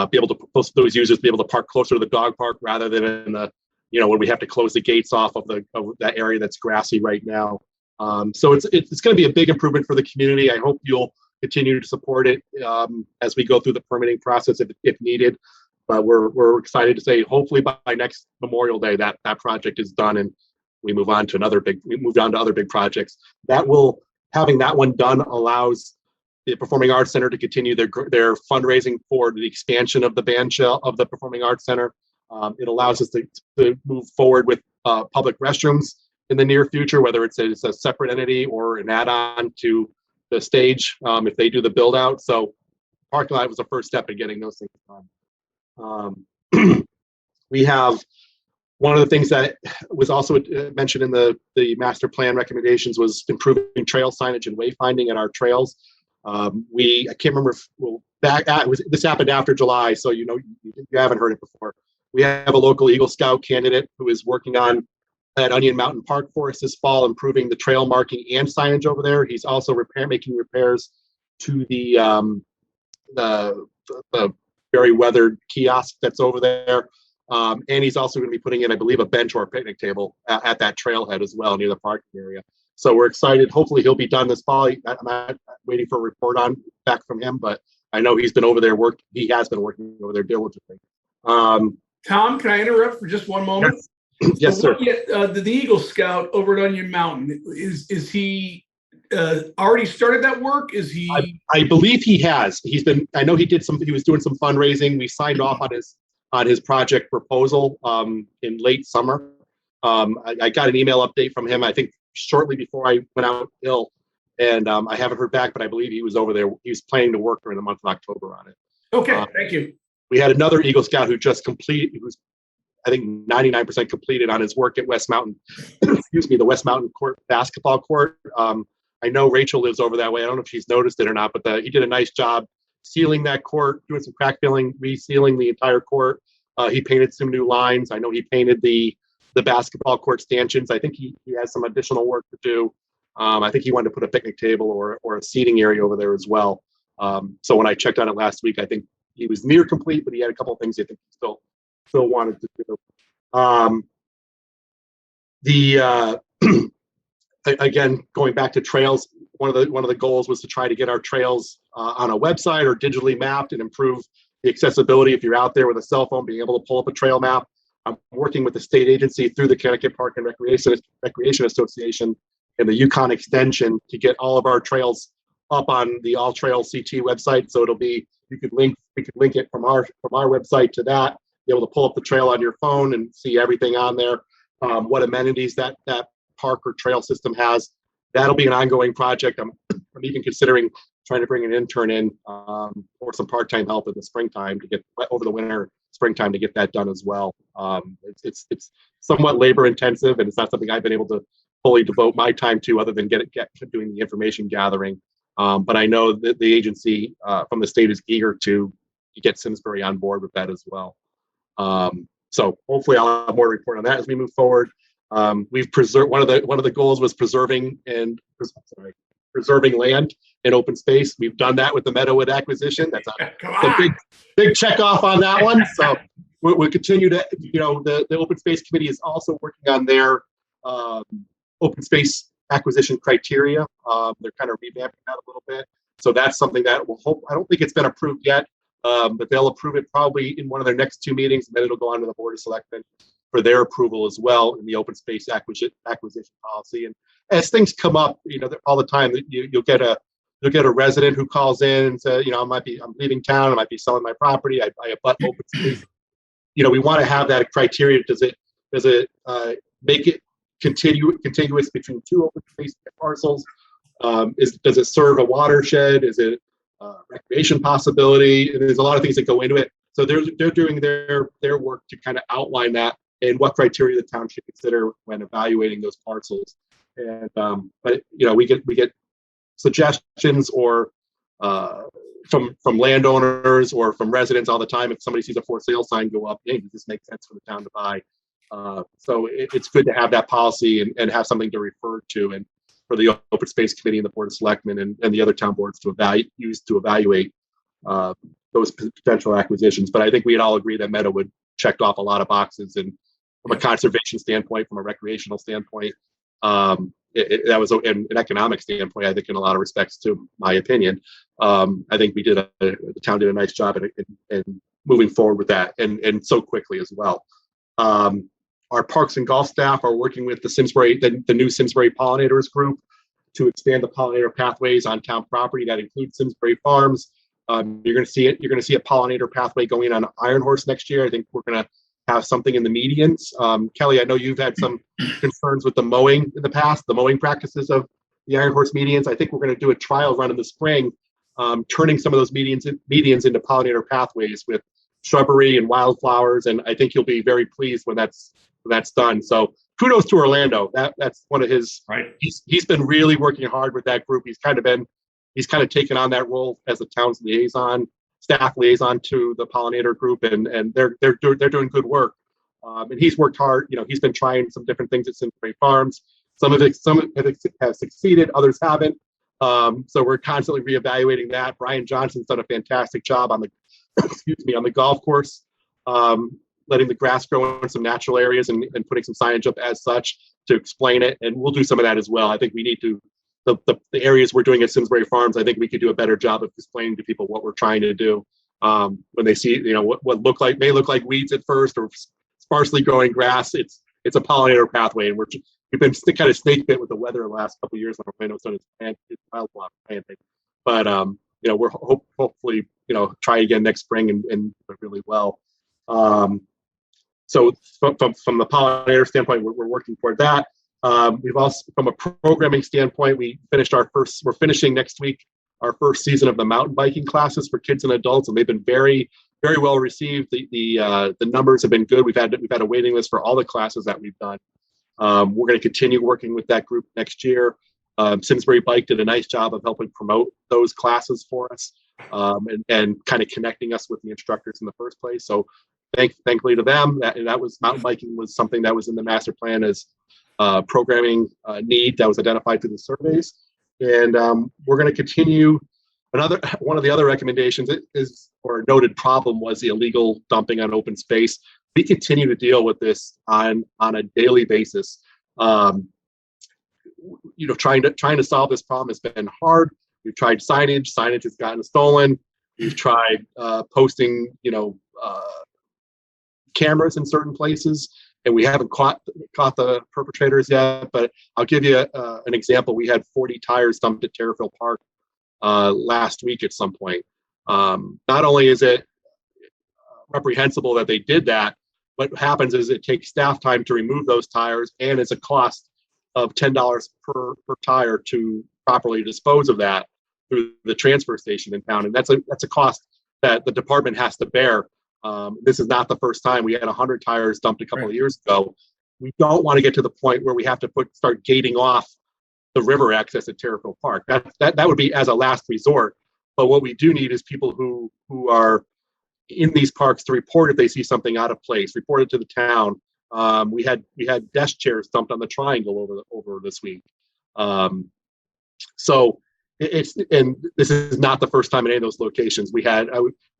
be able to, those users be able to park closer to the dog park rather than in the, when we have to close the gates off of that area that's grassy right now. So it's going to be a big improvement for the community. I hope you'll continue to support it as we go through the permitting process if needed. But we're excited to say hopefully by next Memorial Day that project is done and we move on to other big projects. Having that one done allows the Performing Arts Center to continue their fundraising for the expansion of the band shell of the Performing Arts Center. It allows us to move forward with public restrooms in the near future, whether it's a separate entity or an add-on to the stage if they do the build out. So parking lot was the first step in getting those things done. One of the things that was also mentioned in the master plan recommendations was improving trail signage and wayfinding at our trails. I can't remember if, this happened after July, so you haven't heard it before. We have a local Eagle Scout candidate who is working on at Onion Mountain Park Forest this fall, improving the trail marking and signage over there. He's also making repairs to the very weathered kiosk that's over there. And he's also going to be putting in, I believe, a bench or a picnic table at that trailhead as well near the parking area. So we're excited. Hopefully he'll be done this fall. I'm not waiting for a report back from him, but I know he's been over there he has been working over there diligently. Tom, can I interrupt for just one moment? Yes. Yes, sir. The Eagle Scout over at Onion Mountain, is he already started that work? Is he? I believe he has. I know he was doing some fundraising. We signed off on his project proposal in late summer. I got an email update from him, I think shortly before I went out ill, and I haven't heard back, but I believe he was over there. He was planning to work during the month of October on it. Okay, thank you. We had another Eagle Scout who just completed, who's I think 99% completed on his work at West Mountain, excuse me, the West Mountain Court basketball court. I know Rachel lives over that way. I don't know if she's noticed it or not, but he did a nice job sealing that court, doing some crack filling, resealing the entire court. He painted some new lines. I know he painted the basketball court stanchions. I think he has some additional work to do. I think he wanted to put a picnic table or a seating area over there as well. So when I checked on it last week, I think he was near complete, but he had a couple of things I think he still wanted to do. Again, going back to trails, one of the goals was to try to get our trails on a website or digitally mapped and improve the accessibility. If you're out there with a cell phone, being able to pull up a trail map. I'm working with the state agency through the Connecticut Park and Recreation Association and the Yukon Extension to get all of our trails up on the All Trails CT website. So we could link it from our website to that. Be able to pull up the trail on your phone and see everything on there, what amenities that park or trail system has. That'll be an ongoing project. I'm even considering trying to bring an intern in or some part-time help in the springtime to get over the winter, springtime to get that done as well. It's somewhat labor intensive, and it's not something I've been able to fully devote my time to other than get doing the information gathering. But I know that the agency from the state is eager to get Simsbury on board with that as well. So hopefully I'll have more to report on that as we move forward. We've preserved one of the goals was preserving land and open space. We've done that with the Meadowwood acquisition. That's a big check off on that one. So we'll continue to, the open space committee is also working on their open space acquisition criteria. They're kind of revamping that a little bit. So that's something that I don't think it's been approved yet. But they'll approve it probably in one of their next two meetings, and then it'll go on to the Board of Selectmen for their approval as well in the open space acquisition policy. And as things come up, all the time, you'll get a resident who calls in and says, I'm leaving town, I might be selling my property, I abut open space. We want to have that criteria. Does it make it contiguous between two open space parcels? Does it serve a watershed? Is it recreation possibility? And there's a lot of things that go into it. So they're doing their work to kind of outline that and what criteria the town should consider when evaluating those parcels. And but we get suggestions or from landowners or from residents all the time. If somebody sees a for sale sign go up, hey, does this make sense for the town to buy? So it's good to have that policy and have something to refer to, and for the Open Space Committee and the Board of Selectmen and the other town boards to evaluate those potential acquisitions. But I think we'd all agree that Meadowwood checked off a lot of boxes, and from a conservation standpoint, from a recreational standpoint, that was an economic standpoint, I think, in a lot of respects, to my opinion. I think the town did a nice job in moving forward with that, and so quickly as well. Our parks and golf staff are working with the Simsbury, the new Simsbury Pollinators group, to expand the Pollinator Pathways on town property. That includes Simsbury Farms. You're going to see it. You're going to see a Pollinator Pathway going on Iron Horse next year. I think we're going to have something in the medians. Kelly, I know you've had some concerns with the mowing in the past, the mowing practices of the Iron Horse medians. I think we're going to do a trial run in the spring, turning some of those medians into Pollinator Pathways with shrubbery and wildflowers. And I think you'll be very pleased when that's that's done. So kudos to Orlando. That's one of his. Right. He's been really working hard with that group. He's kind of taken on that role as the town's staff liaison to the pollinator group, and they're doing good work. And he's worked hard. He's been trying some different things at Simsbury Farms. Some have succeeded, others haven't. So we're constantly reevaluating that. Brian Johnson's done a fantastic job on the on the golf course, letting the grass grow in some natural areas and putting some signage up as such to explain it. And we'll do some of that as well. I think we need to, the areas we're doing at Simsbury Farms, I think we could do a better job of explaining to people what we're trying to do. When they see, what may look like weeds at first or sparsely growing grass, it's a pollinator pathway. And we've been kind of snake bit with the weather the last couple of years when Orlando's done its wildflower planting. But we're hopefully try again next spring and do it really well. So from the pollinator standpoint, we're working toward that. We've also, from a programming standpoint, we're finishing next week our first season of the mountain biking classes for kids and adults, and they've been very, very well received. The numbers have been good. We've had a waiting list for all the classes that we've done. We're going to continue working with that group next year. Simsbury Bike did a nice job of helping promote those classes for us, and kind of connecting us with the instructors in the first place. So thankfully to them, that was mountain biking was something that was in the master plan as programming need that was identified through the surveys. And we're going to continue. One of the other recommendations or a noted problem was the illegal dumping on open space. We continue to deal with this on a daily basis. Trying to solve this problem has been hard. We've tried signage. Signage has gotten stolen. We've tried posting, cameras in certain places, and we haven't caught the perpetrators yet. But I'll give you an example. We had 40 tires dumped at Terrifield Park last week at some point. Not only is it reprehensible that they did that, what happens is it takes staff time to remove those tires, and it's a cost of $10 per tire to properly dispose of that through the transfer station in town, and that's a cost that the department has to bear. This is not the first time. We had 100 tires dumped a couple of years ago. We don't want to get to the point where we have to start gating off the river access at Terrifield Park. That would be as a last resort. But what we do need is people who are in these parks to report if they see something out of place, report it to the town. We had desk chairs dumped on the triangle over this week. So and this is not the first time in any of those locations. We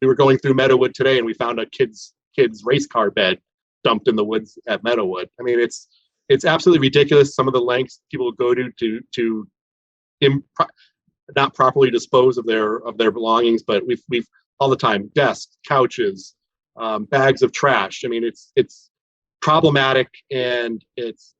were going through Meadowwood today, and we found a kids race car bed dumped in the woods at Meadowwood. I mean, it's absolutely ridiculous. Some of the lengths people go to not properly dispose of their belongings, but we've all the time, desks, couches, bags of trash. I mean, it's problematic, and it's,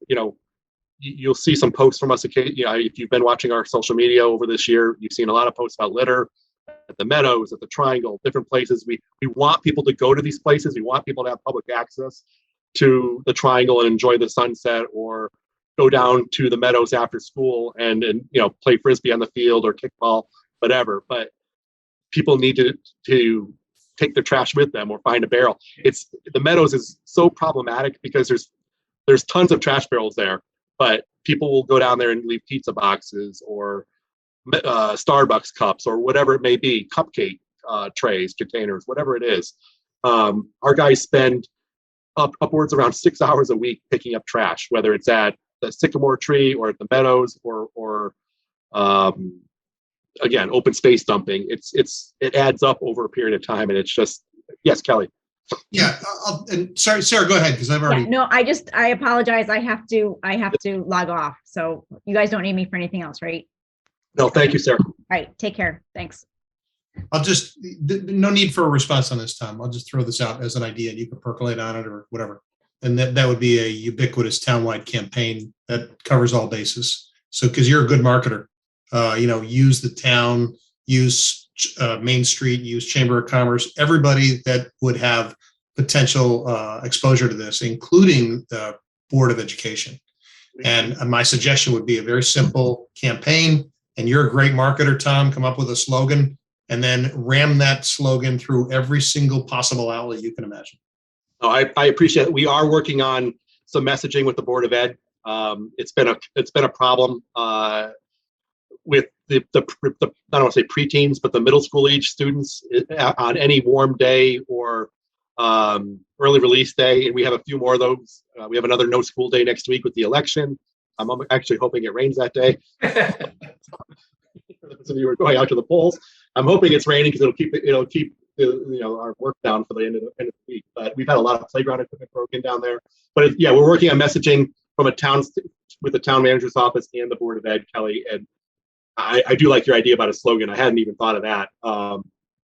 you'll see some posts from us. If you've been watching our social media over this year, you've seen a lot of posts about litter at the Meadows, at the Triangle, different places. We want people to go to these places. We want people to have public access to the Triangle and enjoy the sunset, or go down to the Meadows after school and play Frisbee on the field or kickball, whatever. But people need to take their trash with them or find a barrel. The Meadows is so problematic because there's tons of trash barrels there, but people will go down there and leave pizza boxes or Starbucks cups or whatever it may be, cupcake trays, containers, whatever it is. Our guys spend upwards around 6 hours a week picking up trash, whether it's at the sycamore tree or at the Meadows or again, open space dumping. It adds up over a period of time, and it's just, yes, Kelly. Yeah, and sorry, Sarah, go ahead, because I've already. Yeah, no, I apologize. I have to log off. So you guys don't need me for anything else, right? No, thank you, Sarah. All right, take care. Thanks. No need for a response on this, Tom. I'll just throw this out as an idea, and you can percolate on it or whatever. And that would be a ubiquitous townwide campaign that covers all bases. So, because you're a good marketer, use the town, use Main Street, use Chamber of Commerce, everybody that would have potential exposure to this, including the Board of Education. And my suggestion would be a very simple campaign. And you're a great marketer, Tom. Come up with a slogan and then ram that slogan through every single possible outlet you can imagine. Oh, I appreciate it. We are working on some messaging with the Board of Ed. It's been a problem with the I don't want to say preteens, but the middle school age students on any warm day or early release day, and we have a few more of those. We have another no school day next week with the election. I'm actually hoping it rains that day. Some of you are going out to the polls. I'm hoping it's raining because it'll keep our work down for the end of the week. But we've had a lot of playground equipment broken down there. But yeah, we're working on messaging from with the town manager's office and the Board of Ed, Kelly. And I do like your idea about a slogan. I hadn't even thought of that.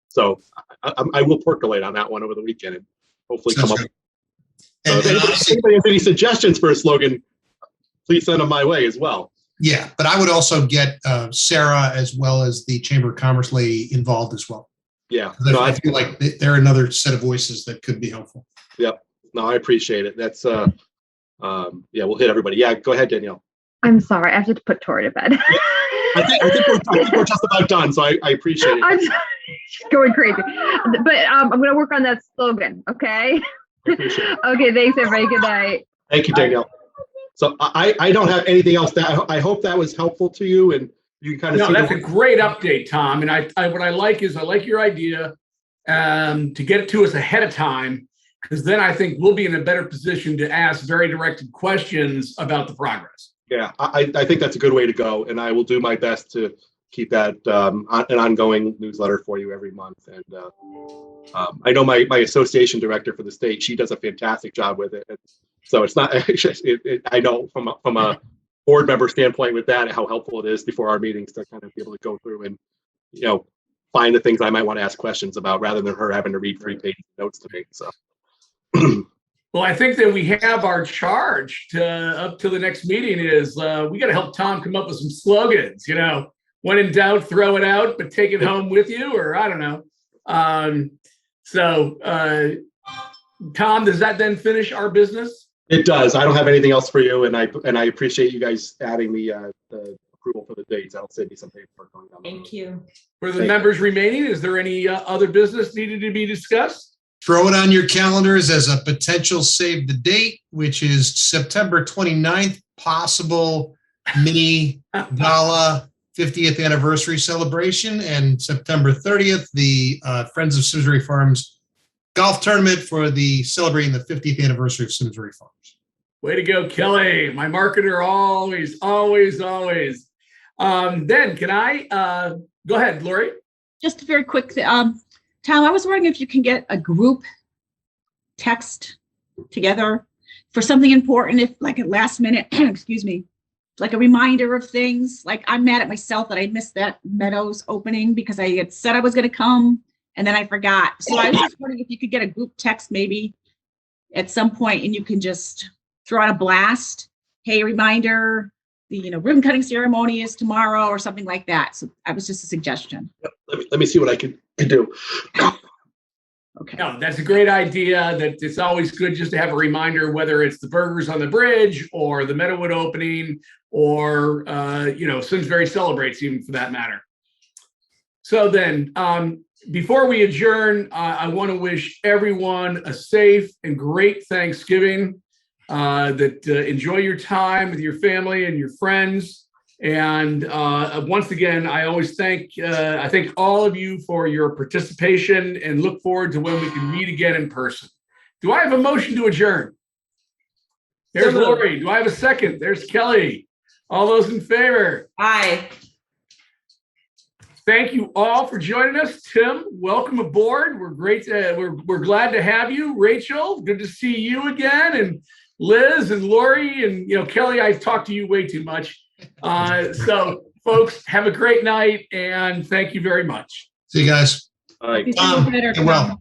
So I will percolate on that one over the weekend and hopefully come up. And if anybody has any suggestions for a slogan, please send them my way as well. Yeah, but I would also get Sarah as well as the Chamber of Commerce lady involved as well. Yeah, no, I feel like they're another set of voices that could be helpful. Yep. No, I appreciate it. That's yeah, we'll hit everybody. Yeah, go ahead, Danielle. I'm sorry, I have to put Tori to bed. I think we're just about done, so I appreciate it. I'm sorry. She's going crazy, but I'm going to work on that slogan. Okay. Okay. Thanks, everybody. Good night. Thank you, Danielle. So I don't have anything else. I hope that was helpful to you, and you can kind of. No, that's a great update, Tom. And what I like your idea to get it to us ahead of time, because then I think we'll be in a better position to ask very directed questions about the progress. Yeah, I think that's a good way to go, and I will do my best to keep that an ongoing newsletter for you every month. And I know my association director for the state, she does a fantastic job with it. So it's not. I know from a board member standpoint with that, how helpful it is before our meetings to kind of be able to go through and find the things I might want to ask questions about, rather than her having to read 3 pages of notes to me. So. Well, I think that we have our charge up to the next meeting is we got to help Tom come up with some slogans. When in doubt, throw it out, but take it home with you, or I don't know. Tom, does that then finish our business? It does. I don't have anything else for you, and I appreciate you guys adding the approval for the dates. That'll save me some paperwork going down. Thank you. For the members remaining, is there any other business needed to be discussed? Throw it on your calendars as a potential save the date, which is September 29th, possible mini gala 50th anniversary celebration, and September 30th, the Friends of Simsbury Farms golf tournament for celebrating the 50th anniversary of Simsbury Farms. Way to go, Kelly. My marketer always. Then can I go ahead, Lori? Just very quick, Tom, I was wondering if you can get a group text together for something important, if like at last minute, excuse me, like a reminder of things. Like I'm mad at myself that I missed that Meadows opening because I had said I was going to come and then I forgot. So I was just wondering if you could get a group text maybe at some point and you can just throw out a blast. Hey, reminder, the ribbon cutting ceremony is tomorrow or something like that. So that was just a suggestion. Let me see what I can do. Okay. No, that's a great idea. That it's always good just to have a reminder, whether it's the burgers on the bridge or the Meadowwood opening or Simsbury celebrates, even for that matter. So then, before we adjourn, I want to wish everyone a safe and great Thanksgiving. Enjoy your time with your family and your friends. And once again, I always thank all of you for your participation and look forward to when we can meet again in person. Do I have a motion to adjourn? There's Lori. Do I have a second? There's Kelly. All those in favor? Aye. Thank you all for joining us. Tim, welcome aboard. We're great. We're glad to have you. Rachel, good to see you again. And Liz and Lori and Kelly, I've talked to you way too much. So folks, have a great night and thank you very much. See you guys. All right. Be better, Get well.